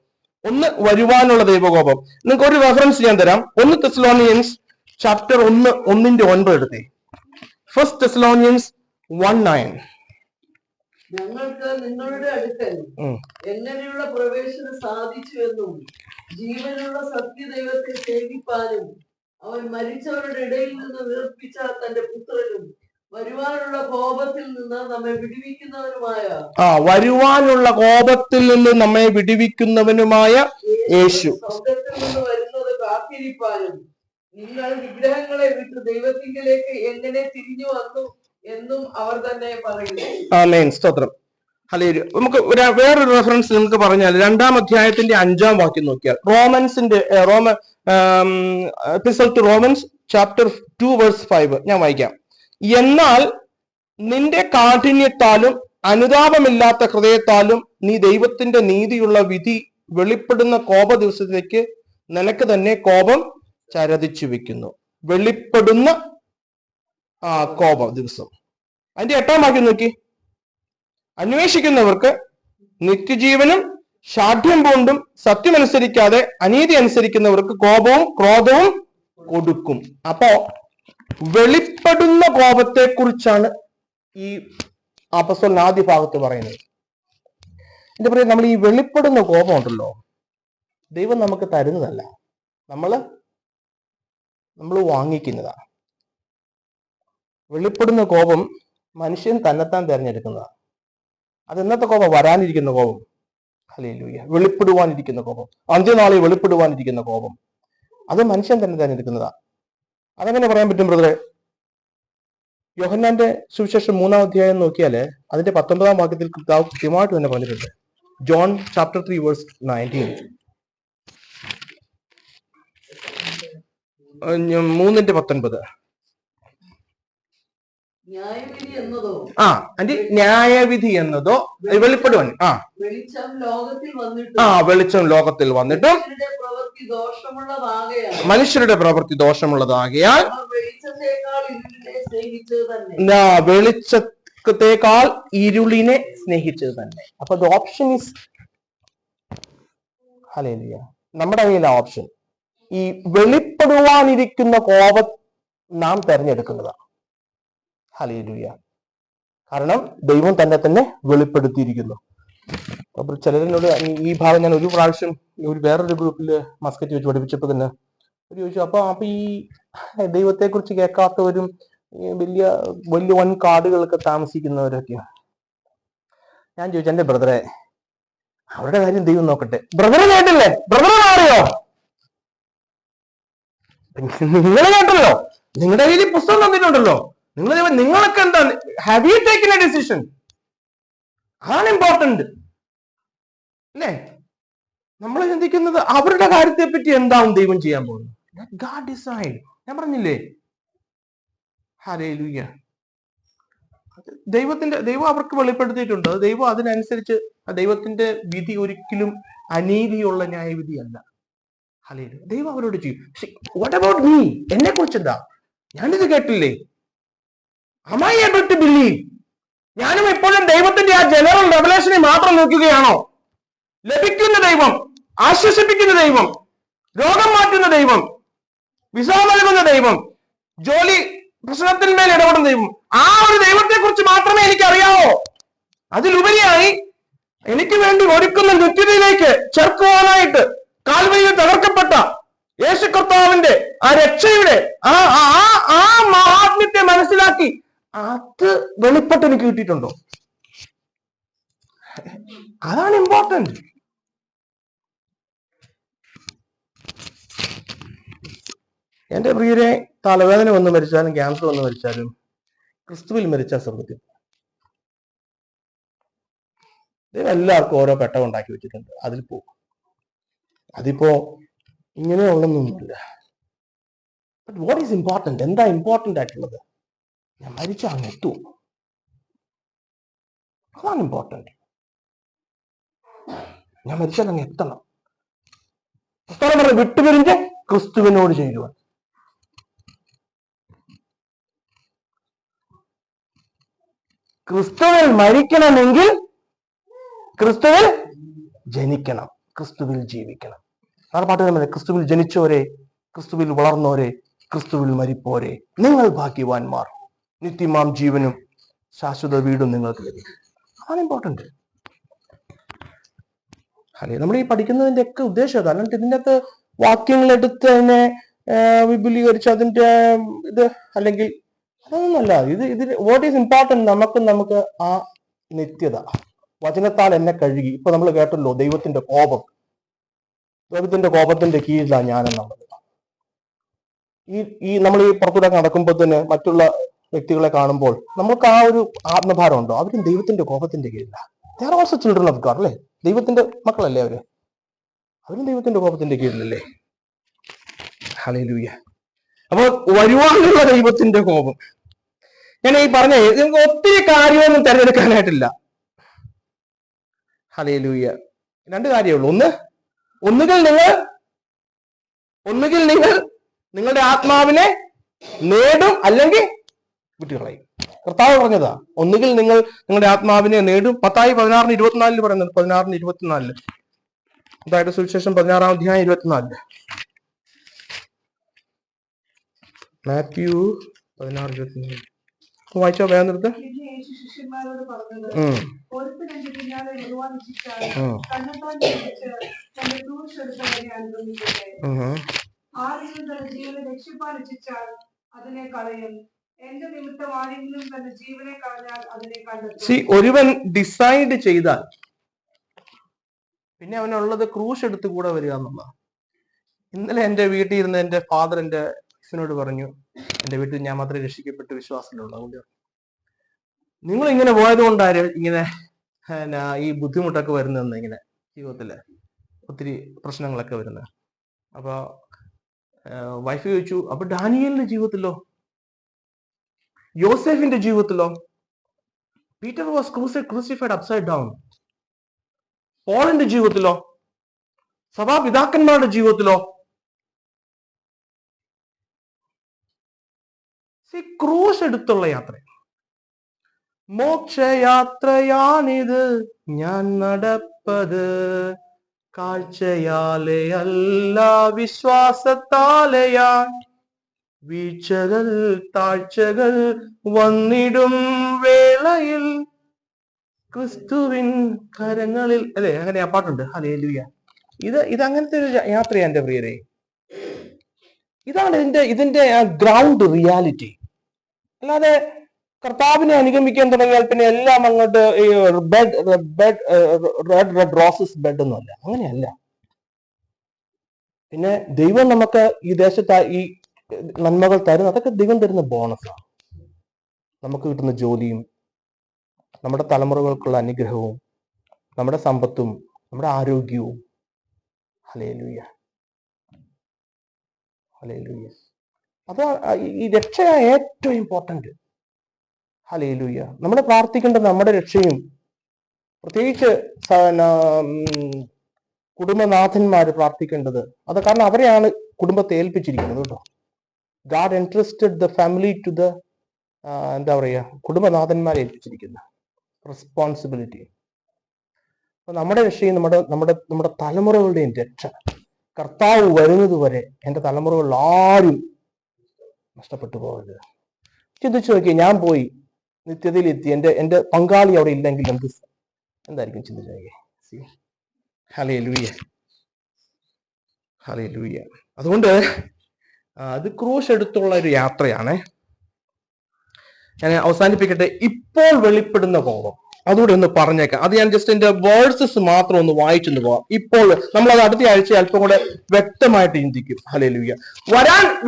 ഒന്ന്, വരുവാനുള്ള ദൈവകോപം. നിങ്ങൾക്ക് ഒരു റെഫറൻസ് ഞാൻ തരാം. 1 തെസ്സലോനിയൻസ് ചാപ്റ്റർ 1:9 എടുത്തേ. 1 തെസ്സലോനിയൻസ് 1:9. ഞങ്ങൾക്ക് നിങ്ങളുടെ അടുക്കൽ എങ്ങനെയുള്ള പ്രവേശനം സാധിച്ചു എന്നും ജീവനുള്ള സത്യദൈവത്തെ സേവിപ്പാനും അവൻ മരിച്ചവരുടെ ഇടയിൽ നിന്ന് ഉയർപ്പിച്ച തന്റെ പുത്രനും വരുവാനുള്ള കോപത്തിൽ നിന്ന് നമ്മെ വിടുവിക്കുന്നവനുമായ വരുവാനുള്ള കോപത്തിൽ നിന്ന് നമ്മെ വിടുവിക്കുന്നവനുമായ യേശു സ്വർഗത്തിൽ നിന്ന് വരുന്നത് കാത്തിരിപ്പാനും നിങ്ങൾ വിഗ്രഹങ്ങളെ വിട്ട് ദൈവത്തിങ്കിലേക്ക് എങ്ങനെ തിരിഞ്ഞു വന്നു എന്നും അവർ തന്നെ പറയുന്നു. ആമേൻ, സ്തോത്രം. ഹല്ലേലൂയ. നമുക്ക് വേറൊരു റെഫറൻസ് നിങ്ങൾക്ക് പറഞ്ഞാൽ 2-ാം അധ്യായത്തിന്റെ 5-ാം വാക്യം നോക്കിയാൽ റോമൻസിന്റെ epistle to Romans chapter 2 verse 5 ഞാൻ വായിക്കാം. എന്നാൽ നിന്റെ കാഠിന്യത്താലും അനുതാപമില്ലാത്ത ഹൃദയത്താലും നീ ദൈവത്തിന്റെ നീതിയുള്ള വിധി വെളിപ്പെടുന്ന കോപ ദിവസത്തിലേക്ക് നിനക്ക് തന്നെ കോപം ചരതിച്ചു വെക്കുന്നു. വെളിപ്പെടുന്ന കോപ ദിവസം. അതിന്റെ 8-ാം വാക്യം നോക്കി. അന്വേഷിക്കുന്നവർക്ക് നിത്യജീവനും ഷാഠ്യം പൂണ്ടും സത്യമനുസരിക്കാതെ അനീതി അനുസരിക്കുന്നവർക്ക് കോപവും ക്രോധവും കൊടുക്കും. അപ്പോ വെളിപ്പെടുന്ന കോപത്തെ കുറിച്ചാണ് ഈ അപ്പോസ്തലൻ ആദ്യ ഭാഗത്ത് പറയുന്നത്. എന്താ പറയുക, നമ്മൾ ഈ വെളിപ്പെടുന്ന കോപം ഉണ്ടല്ലോ, ദൈവം നമുക്ക് തരുന്നതല്ല, നമ്മൾ വാങ്ങിക്കുന്നതാണ്. വെളിപ്പെടുന്ന കോപം മനുഷ്യൻ തന്നെത്താൻ തിരഞ്ഞെടുക്കുന്നതാണ്. അത് ഇന്നത്തെ കോപം, വരാനിരിക്കുന്ന കോപം. ഹല്ലേലൂയ. വെളിപ്പെടുവാനിരിക്കുന്ന കോപം, അന്ത്യനാളിൽ വെളിപ്പെടുവാനിരിക്കുന്ന കോപം, അത് മനുഷ്യൻ തന്നെ തിരഞ്ഞെടുക്കുന്നതാണ്. അതെങ്ങനെ പറയാൻ പറ്റും ബ്രദറെ? യോഹന്നാന്റെ സുവിശേഷം 3-ാം അധ്യായം നോക്കിയാല് അതിന്റെ 19-ാം വാക്യത്തിൽ കൃത്യമായിട്ട് തന്നെ പറഞ്ഞിട്ടുണ്ട്. John chapter 3 verse 19. 3:19. ന്യായവിധി എന്നതോ ന്യായവിധി എന്നതോ വെളിപ്പെടുവാൻ വെളിച്ചം ലോകത്തിൽ വന്നിട്ടും വെളിച്ചം ലോകത്തിൽ വന്നിട്ടും മനുഷ്യരുടെ പ്രവൃത്തി ദോഷമുള്ളതാകയാൽ വെളിച്ചത്തേക്കാൾ ഇരുളിനെ സ്നേഹിച്ചത് തന്നെ. അപ്പൊ ദ ഓപ്ഷൻ ഈസ് ഹല്ലേലൂയ. നമ്മുടെ കയ്യിലെ ഓപ്ഷൻ ഈ വെളിപ്പെടുവാനിരിക്കുന്ന കോപം നാം തെരഞ്ഞെടുക്കുന്നതാണ്. ഹല്ലേലൂയ. കാരണം ദൈവം തന്നെ വെളിപ്പെടുത്തിയിരിക്കുന്നു. അപ്പൊ ചിലരിനോട് ഈ ഭാഗം ഞാൻ ഒരു പ്രാവശ്യം വേറൊരു ഗ്രൂപ്പില് മസ്കറ്റ് വെച്ച് പഠിപ്പിച്ചപ്പോ തന്നെ ചോദിച്ചു, അപ്പൊ ഈ ദൈവത്തെ കുറിച്ച് കേൾക്കാത്തവരും വലിയ വൻ കാടുകളൊക്കെ താമസിക്കുന്നവരൊക്കെയാ. ഞാൻ ചോദിച്ചു, എന്റെ ബ്രദറെ, അവരുടെ കാര്യം ദൈവം നോക്കട്ടെ. ബ്രദറെ കേട്ടില്ലേ? ബ്രദറെ മാറിയോ? നിങ്ങൾ കേട്ടല്ലോ, നിങ്ങളുടെ കയ്യിൽ പുസ്തകം തന്നിട്ടുണ്ടല്ലോ. നിങ്ങളൊക്കെ എന്താ, have you taken A decision? അതാണ് ഇമ്പോർട്ടന്റ് അല്ലേ? നമ്മൾ ചിന്തിക്കുന്നത് അവരുടെ കാര്യത്തെ പറ്റി എന്താവും ദൈവം ചെയ്യാൻ പോകുന്നത്. God decide. ഞാൻ പറഞ്ഞില്ലേ, ഹല്ലേലൂയ. ദൈവം അവർക്ക് വെളിപ്പെടുത്തിയിട്ടുണ്ട്. ദൈവം അതിനനുസരിച്ച്, ദൈവത്തിന്റെ വിധി ഒരിക്കലും അനീതിയുള്ള ന്യായവിധിയല്ല. ഹല്ലേലൂയ. ദൈവം അവരോട് ചെയ്യും. What about me? എന്നെ കുറിച്ച് എന്താ? ഞാനിത് കേട്ടില്ലേ? Am I able to believe? ഞാനും എപ്പോഴും ദൈവത്തിന്റെ ആ ജനറൽ റെവലേഷനെ മാത്രം നോക്കുകയാണോ? ലഭിക്കുന്ന ദൈവം, ആശ്വസിപ്പിക്കുന്ന ദൈവം, രോഗം മാറ്റുന്ന ദൈവം, വിസ നൽകുന്ന ദൈവം, ജോലി പ്രശ്നത്തിന്മേൽ ഇടപെടുന്ന ദൈവം, ആ ഒരു ദൈവത്തെ കുറിച്ച് മാത്രമേ എനിക്ക് അറിയാവോ? അതിലുപരിയായി എനിക്ക് വേണ്ടി ഒരുക്കുന്ന നിത്യതയിലേക്ക് ചേർക്കുവാനായിട്ട് കാൽവരിയിൽ തകർക്കപ്പെട്ട യേശു കർത്താവിന്റെ ആ രക്ഷയുടെ ആ മഹാത്മ്യത്തെ മനസ്സിലാക്കി അത് വെളിപ്പെട്ട് എനിക്ക് കിട്ടിയിട്ടുണ്ടോ? അതാണ് ഇമ്പോർട്ടന്റ്. എന്റെ പ്രിയരെ, തലവേദന വന്ന് മരിച്ചാലും ക്യാൻസർ വന്ന് മരിച്ചാലും ക്രിസ്തുവിൽ മരിച്ച സ്വർഗത്തിൽ. എല്ലാവർക്കും ഓരോ പെട്ടകം ഉണ്ടാക്കി വെച്ചിട്ടുണ്ട്, അതിൽ പോകും. അതിപ്പോ ഇങ്ങനെയുള്ളൊന്നുമില്ല. But what is important? എന്താ ഇമ്പോർട്ടന്റ് ആയിട്ടുള്ളത്? ഞാൻ മരിച്ച അങ്ങ് എത്തും. അതാണ് ഇമ്പോർട്ടന്റ്. ഞാൻ മരിച്ചാൽ അങ്ങ് എത്തണം. വിട്ടുപിരിഞ്ഞ് ക്രിസ്തുവിനോട് ചെയ്യുവാൻ. ക്രിസ്തുവിൽ മരിക്കണമെങ്കിൽ ക്രിസ്തുവിൽ ജനിക്കണം, ക്രിസ്തുവിൽ ജീവിക്കണം. ആ പാട്ട് തന്നെ, ക്രിസ്തുവിൽ ജനിച്ചോരെ, ക്രിസ്തുവിൽ വളർന്നോരെ, ക്രിസ്തുവിൽ മരിപ്പോരെ, നിങ്ങൾ ഭാഗ്യവാന്മാർ, നിത്യമാം ജീവനും ശാശ്വത വീടും നിങ്ങൾക്ക് ലഭിക്കും. അതാണ് ഇമ്പോർട്ടന്റ്. അല്ലെ, നമ്മൾ ഈ പഠിക്കുന്നതിന്റെ ഒക്കെ ഉദ്ദേശം അതാണ്. അല്ലാണ്ട് ഇതിൻ്റെ അകത്ത് വാക്യങ്ങൾ എടുത്ത് അതിനെ വിപുലീകരിച്ച് അതിന്റെ ഇത് അല്ലെങ്കിൽ അതൊന്നുമല്ല. ഇതിൽ വാട്ട് ഈസ് ഇമ്പോർട്ടന്റ്, നമുക്ക് ആ നിത്യത. വചനത്താൽ എന്നെ കഴുകി. ഇപ്പൊ നമ്മൾ കേട്ടല്ലോ, ദൈവത്തിന്റെ കോപത്തിന്റെ കീഴിലാണ് ഞാനെന്നുള്ളത്. ഈ നമ്മൾ ഈ പുറത്തൂടെ നടക്കുമ്പോൾ തന്നെ മറ്റുള്ള വ്യക്തികളെ കാണുമ്പോൾ നമുക്ക് ആ ഒരു ആത്മഭാരം ഉണ്ടോ? അവരും ദൈവത്തിന്റെ കോപത്തിന്റെ കീഴിലാണ്. They are also children of God അല്ലേ? ദൈവത്തിന്റെ മക്കളല്ലേ അവരും ദൈവത്തിന്റെ കോപത്തിന്റെ കീഴിലല്ലേ? ഹല്ലേലൂയ. അപ്പൊ വരുവാനുള്ള ദൈവത്തിന്റെ കോപം, ഞാൻ ഈ പറഞ്ഞ ഒത്തിരി കാര്യമൊന്നും തിരഞ്ഞെടുക്കാനായിട്ടില്ല. ഹല്ലേലൂയ. രണ്ട് കാര്യമേ ഉള്ളൂ. ഒന്നുകിൽ നിങ്ങൾ നിങ്ങളുടെ ആത്മാവിനെ നേടും, അല്ലെങ്കിൽ വിട്ടുകളയും. കർത്താവ് പറഞ്ഞതാ, ഒന്നുകിൽ നിങ്ങൾ നിങ്ങളുടെ ആത്മാവിനെ നേടും. മത്തായി 16:24 പറയുന്നത്. 16:24 അതായത് സുവിശേഷം 16-ാം അധ്യായം 24. മാത്യു 16:24 വായിച്ചോ, വേഗം നിർത്ത്. പിന്നെ യേശു ശിഷ്യന്മാരോട് പറഞ്ഞത്, ഒരുത്തൻ എന്റെ പിന്നാലെ വരുവാൻ ഇച്ഛിച്ചാൽ തന്നെത്താൻ ത്യജിച്ച് തന്റെ ക്രൂശ് എടുത്തവനെ അനുഗമിക്കട്ടെ. ആരെങ്കിലും തന്റെ ജീവനെ രക്ഷിപ്പാൻ ഇച്ഛിച്ചാൽ അതിനെ കളയും. എന്റെ നിമിത്തം ആരെങ്കിലും തന്റെ ജീവനെ കളഞ്ഞാൽ അതിനെ കണ്ടെത്തും. ഒരുവൻ ഡിസൈഡ് ചെയ്താൽ പിന്നെ അവനുള്ളത് ക്രൂശ് എടുത്ത് കൂടെ വരിക എന്നുള്ളതാണ്. ഇന്നലെ എന്റെ വീട്ടിൽ ഇരുന്ന് എന്റെ ഫാദർ എന്റെ ോട് പറഞ്ഞു, എന്റെ വീട്ടിൽ ഞാൻ മാത്രമേ രക്ഷിക്കപ്പെട്ട് വിശ്വാസത്തിലുള്ളൂ. അതുകൊണ്ട് നിങ്ങൾ ഇങ്ങനെ പോയത് കൊണ്ടാര് ഇങ്ങനെ ഈ ബുദ്ധിമുട്ടൊക്കെ വരുന്നതെന്ന്, ഇങ്ങനെ ജീവിതത്തില് ഒത്തിരി പ്രശ്നങ്ങളൊക്കെ വരുന്നത്. അപ്പൊ വൈഫ് ചോദിച്ചു, അപ്പൊ ഡാനിയേലിന്റെ ജീവിതത്തിലോ, യോസെഫിന്റെ ജീവിതത്തിലോ? Peter was crucified upside down. പോളിന്റെ ജീവിതത്തിലോ? സഭാപിതാക്കന്മാരുടെ ജീവിതത്തിലോ? ക്രൂശ് എടുത്തുള്ള യാത്ര, മോക്ഷയാത്രയാണിത് ഞാൻ നടപ്പത്, കാഴ്ചയാലെ അല്ല വിശ്വാസത്താലെയാൻ, വീഴ്ചകൾ താഴ്ചകൾ വന്നിടും വേളയിൽ ക്രിസ്തുവിൻ കരങ്ങളിൽ, അല്ലെ? അങ്ങനെ ആ പാട്ടുണ്ട്. ഹല്ലേലൂയ. ഇത് അങ്ങനത്തെ ഒരു യാത്രയാണ് എന്റെ പ്രിയരെ. ഇതാണ് ഇതിന്റെ ഗ്രൗണ്ട് റിയാലിറ്റി. അല്ലാതെ കർത്താവിനെ അനുഗമിക്കാൻ തുടങ്ങിയാൽ പിന്നെ എല്ലാം അങ്ങോട്ട് റെഡ് റോസസ് ബെഡ് ഒന്നുമല്ല, അങ്ങനെയല്ല. പിന്നെ ദൈവം നമുക്ക് ഈ ദേശത്ത് ഈ നന്മകൾ തരുന്ന, അതൊക്കെ ദൈവം തരുന്ന ബോണസാണ്. നമുക്ക് കിട്ടുന്ന ജോലിയും, നമ്മുടെ തലമുറകൾക്കുള്ള അനുഗ്രഹവും, നമ്മുടെ സമ്പത്തും, നമ്മുടെ ആരോഗ്യവും. Hallelujah, hallelujah. അത് ഈ രക്ഷയാണ് ഏറ്റവും ഇമ്പോർട്ടന്റ്. ഹല്ലേലൂയ. നമ്മൾ പ്രാർത്ഥിക്കേണ്ടത് നമ്മുടെ രക്ഷയും, പ്രത്യേകിച്ച് കുടുംബനാഥന്മാര് പ്രാർത്ഥിക്കേണ്ടത് അത്. കാരണം അവരെയാണ് കുടുംബത്തെ ഏൽപ്പിച്ചിരിക്കുന്നത് കേട്ടോ. God entrusted the family to the എന്താ പറയുക, കുടുംബനാഥന്മാരെ ഏൽപ്പിച്ചിരിക്കുന്ന റെസ്പോൺസിബിലിറ്റി. അപ്പൊ നമ്മുടെ രക്ഷയും നമ്മുടെ തലമുറകളുടെയും രക്ഷ, കർത്താവ് വരുന്നത് വരെ എൻ്റെ തലമുറകളിൽ ആരും നഷ്ടപ്പെട്ടു പോകരുത്. ചിന്തിച്ചു നോക്കി, ഞാൻ പോയി നിത്യതയിലെത്തി, എൻ്റെ പങ്കാളി അവിടെ ഇല്ലെങ്കിൽ എന്തായിരിക്കും? ചിന്തിച്ചു നോക്കി. Hallelujah, hallelujah. അതുകൊണ്ട് അത് ക്രൂശ് എടുത്തുള്ള ഒരു യാത്രയാണ്. ഞാൻ അവസാനിപ്പിക്കട്ടെ. ഇപ്പോൾ വെളിപ്പെടുന്ന കോപം, അതുകൂടെ ഒന്ന് പറഞ്ഞേക്കാം. അത് ഞാൻ ജസ്റ്റ് എന്റെ വേഴ്സസ് മാത്രം ഒന്ന് വായിച്ചൊന്ന് പോവാം. ഇപ്പോൾ നമ്മളത് അടുത്ത ആഴ്ച അല്പം കൂടെ വ്യക്തമായിട്ട് ചിന്തിക്കും. ഹല്ലേലൂയ.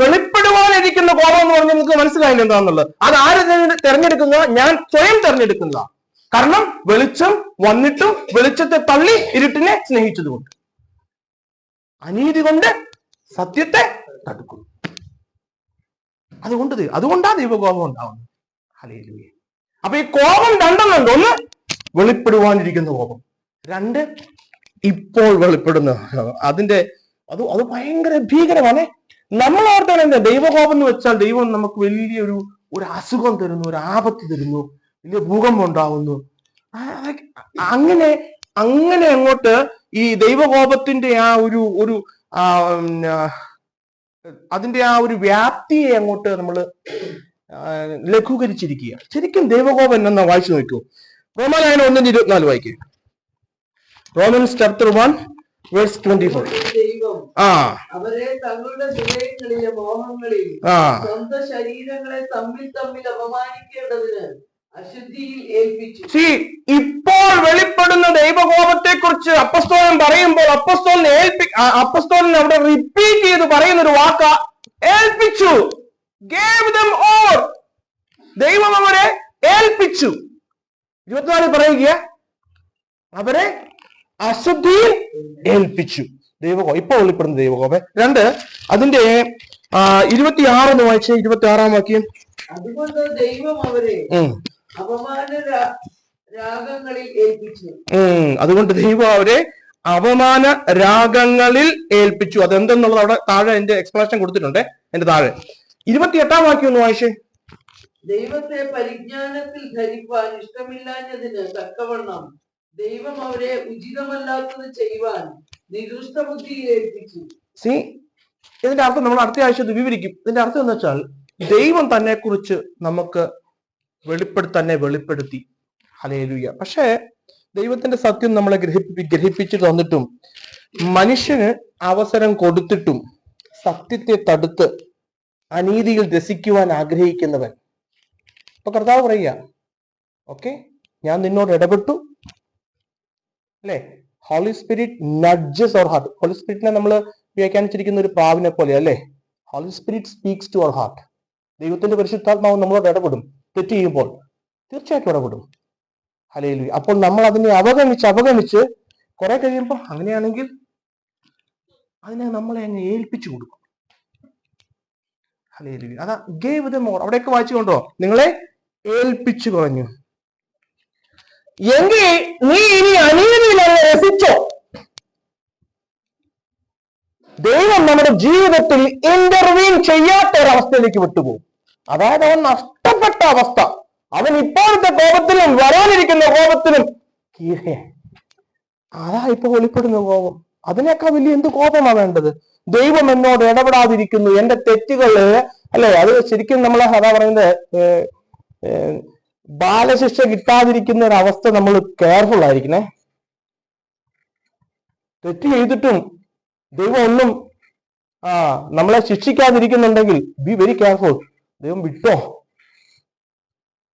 വെളിപ്പെടുവാനിരിക്കുന്ന കോപം എന്ന് പറഞ്ഞാൽ നിങ്ങൾക്ക് മനസ്സിലായില്ല എന്താണെന്നുള്ളത്. അത് ആര് തെരഞ്ഞെടുക്കുന്ന? ഞാൻ സ്വയം തെരഞ്ഞെടുക്കുന്ന. കാരണം വെളിച്ചം വന്നിട്ടും വെളിച്ചത്തെ തള്ളി ഇരുട്ടിനെ സ്നേഹിച്ചതുകൊണ്ട്, അനീതി കൊണ്ട് സത്യത്തെ തടുക്കുന്നു. അതുകൊണ്ടാ ദൈവകോപം ഉണ്ടാവുന്നത്. ഹല്ലേലൂയ. അപ്പൊ ഈ കോപം രണ്ടെണ്ണുണ്ട്. ഒന്ന് വെളിപ്പെടുവാനിരിക്കുന്ന കോപം, രണ്ട് ഇപ്പോൾ വെളിപ്പെടുന്ന. അത് ഭയങ്കര ഭീകരമാണ്. നമ്മൾ ഓർത്താണ് എന്താ ദൈവകോപം എന്ന് വെച്ചാൽ, ദൈവം നമുക്ക് വലിയൊരു അസുഖം തരുന്നു, ഒരു ആപത്ത് തരുന്നു, വലിയ ഭൂകമ്പം ഉണ്ടാവുന്നു. അങ്ങനെ അങ്ങോട്ട് ഈ ദൈവകോപത്തിന്റെ അതിന്റെ ഒരു വ്യാപ്തിയെ അങ്ങോട്ട് നമ്മൾ ലഘൂകരിച്ചിരിക്കുക. ശരിക്കും ദൈവകോപം എന്നാ വായിച്ചു നോക്കൂ. റോമാലേഖനം 1:24 വായിക്കുക. Romance chapter 1:24. ദൈവം അവരെ തങ്ങളുടെ ഹൃദയങ്ങളിലെ മോഹങ്ങളിൽ സ്വന്തം ശരീരങ്ങളെ തമ്മിൽ അപമാനിക്കേണ്ടതിന് അശുദ്ധിയിൽ ഏൽപ്പിച്ചു. ഇപ്പോൾ വെളിപ്പെടുന്ന ദൈവകോപത്തെ കുറിച്ച് അപ്പസ്തോലൻ പറയുമ്പോൾ അപ്പസ്തോലിന് അവിടെ റിപ്പീറ്റ് ചെയ്ത് പറയുന്ന ഒരു വാക്ക ഏൽപ്പിച്ചു. Gave them over. ദൈവം അവരെ ഏൽപ്പിച്ചു. 24 പറയുക, അവരെ അശുദ്ധിയിൽ ഏൽപ്പിച്ചു. ദൈവകോ ഇപ്പൊ വെളിപ്പെടുന്ന ദൈവകോപം. 2 അതിന്റെ 26 എന്ന് വായിച്ചേ. 26 വാക്യം. അതുകൊണ്ട് ദൈവം അവരെ അപമാന രാഗങ്ങളിൽ ഏൽപ്പിച്ചു. അതുകൊണ്ട് ദൈവം അവരെ അപമാന രാഗങ്ങളിൽ ഏൽപ്പിച്ചു. അതെന്തെന്നുള്ളത് അവിടെ താഴെ എന്റെ എക്സ്പ്ലനേഷൻ കൊടുത്തിട്ടുണ്ട്. എന്റെ താഴെ 28 വാക്യം ഒന്ന് വായിച്ചേ. ദൈവത്തെ പരിജ്ഞാനത്തിൽ ധരിപ്പാൻ ഇഷ്ടമില്ലാഞ്ഞതിന് തക്കവണ്ണം ദൈവം അവരെ ഉചിതമല്ലാത്തത് ചെയ്യുവാൻ നിരുഷ്ടബുദ്ധിയിൽ ഏൽപ്പിച്ചു. സി, ഇതിന്റെ അർത്ഥം നമ്മൾ അടുത്ത ആഴ്ച വിവരിക്കും. ഇതിന്റെ അർത്ഥം എന്ന് വെച്ചാൽ ദൈവം തന്നെ കുറിച്ച് നമുക്ക് വെളിപ്പെടുത്തി. ഹല്ലേലൂയ. പക്ഷേ ദൈവത്തിന്റെ സത്യം നമ്മളെ ഗ്രഹിപ്പിച്ചു തന്നിട്ടും മനുഷ്യന് അവസരം കൊടുത്തിട്ടും സത്യത്തെ തടുത്ത് അനീതിയിൽ രസിക്കുവാൻ ആഗ്രഹിക്കുന്നവൻ. ഇപ്പൊ കർത്താവ് പറയുക, ഓക്കെ, ഞാൻ നിന്നോട് ഇടപെട്ടു, അല്ലെ? Holy spirit nudges our heart. Holy സ്പിരിറ്റിനെ നമ്മൾ വ്യാഖ്യാനിച്ചിരിക്കുന്ന ഒരു പ്രാവിനെ പോലെ, അല്ലെ? Holy spirit speaks to our heart. ദൈവത്തിന്റെ പരിശുദ്ധാത്മാവ് നമ്മളോട് ഇടപെടും. തെറ്റ് ചെയ്യുമ്പോൾ തീർച്ചയായിട്ടും ഇടപെടും. ഹല്ലേലൂയ. അപ്പോൾ നമ്മൾ അതിനെ അവഗണിച്ച് കുറെ കഴിയുമ്പോൾ അങ്ങനെയാണെങ്കിൽ അതിനെ നമ്മളെ അങ്ങ് ഏൽപ്പിച്ചു കൊടുക്കും. ഹല്ലേലൂയ. അതാ ഗേവ് ദം മോർ. അവിടെയൊക്കെ വായിച്ചുകൊണ്ടോ, നിങ്ങളെ ഏൽപ്പിച്ചു കളഞ്ഞു. എങ്കിൽ നീ ഇനി അനീതിയിൽ രസിച്ചോ. ദൈവം നമ്മുടെ ജീവിതത്തിൽ ഇന്റർവീൻ ചെയ്യാത്ത ഒരവസ്ഥയിലേക്ക് വിട്ടുപോകും. അതായത് അവൻ നഷ്ടപ്പെട്ട അവസ്ഥ. അവൻ ഇപ്പോഴത്തെ കോപത്തിലും വരാനിരിക്കുന്ന കോപത്തിലും കീഴേ. അതാ ഇപ്പൊ വെളിപ്പെടുന്ന കോപം. അതിനേക്കാൾ വലിയ എന്ത് കോപമാണ് വേണ്ടത്? ദൈവം എന്നോട് ഇടപെടാതിരിക്കുന്നു, എന്റെ തെറ്റുകള്, അല്ലെ? അത് ശരിക്കും നമ്മൾ അതാ പറയുന്നത്, ബാലശിക്ഷ കിട്ടാതിരിക്കുന്ന ഒരു അവസ്ഥ നമ്മൾ കെയർഫുൾ ആയിരിക്കണേ. തെറ്റ് ചെയ്തിട്ടും ദൈവം ഒന്നും നമ്മളെ ശിക്ഷിക്കാതിരിക്കുന്നുണ്ടെങ്കിൽ ബി വെരി കെയർഫുൾ. ദൈവം വിട്ടോ.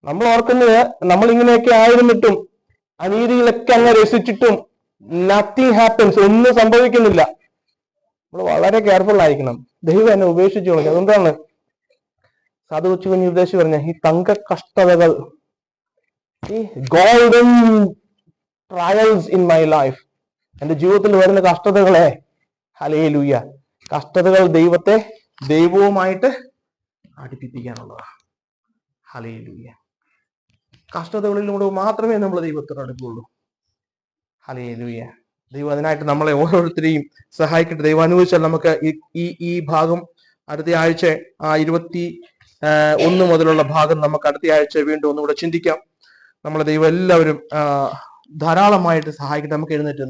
നമ്മൾ ഓർക്കുന്നത്, നമ്മൾ ഇങ്ങനെയൊക്കെ ആയിരുന്നിട്ടും അനീതിയിലൊക്കെ അങ്ങ് രസിച്ചിട്ടും നത്തിങ് ഹാപ്പൻസ്, ഒന്നും സംഭവിക്കുന്നില്ല. നമ്മൾ വളരെ കെയർഫുൾ ആയിരിക്കണം. ദൈവം എന്നെ ഉപേക്ഷിച്ചു കളഞ്ഞു. അതുകൊണ്ടാണ് സാധു കൊച്ചുകുഞ്ഞ് ഉപദേശിച്ച് പറഞ്ഞ ഈ തങ്ക കഷ്ടതകൾ, ഈ golden trials in my life, എന്റെ ജീവിതത്തിൽ വരുന്ന കഷ്ടതകളെ, ഹല്ലേലൂയ, കഷ്ടതകൾ ദൈവവുമായിട്ട് അടുപ്പിക്കാനുള്ളതാണ്. ഹല്ലേലൂയ. കഷ്ടതകളിലൂടെ മാത്രമേ നമ്മൾ ദൈവത്തോട് അടുക്കുള്ളൂ. ഹല്ലേലൂയ. ദൈവം അതിനായിട്ട് നമ്മളെ ഓരോരുത്തരെയും സഹായിക്കട്ടെ. ദൈവം അനുവദിച്ചാൽ നമുക്ക് ഈ ഭാഗം അടുത്ത ആഴ്ച 21 മുതലുള്ള ഭാഗം നമുക്ക് അടുത്ത ആഴ്ച വീണ്ടും ഒന്നുകൂടെ ചിന്തിക്കാം. നമ്മളെ ദൈവം എല്ലാവരും ധാരാളമായിട്ട് സഹായിക്കട്ടെ. നമുക്ക് എഴുന്നേറ്റ്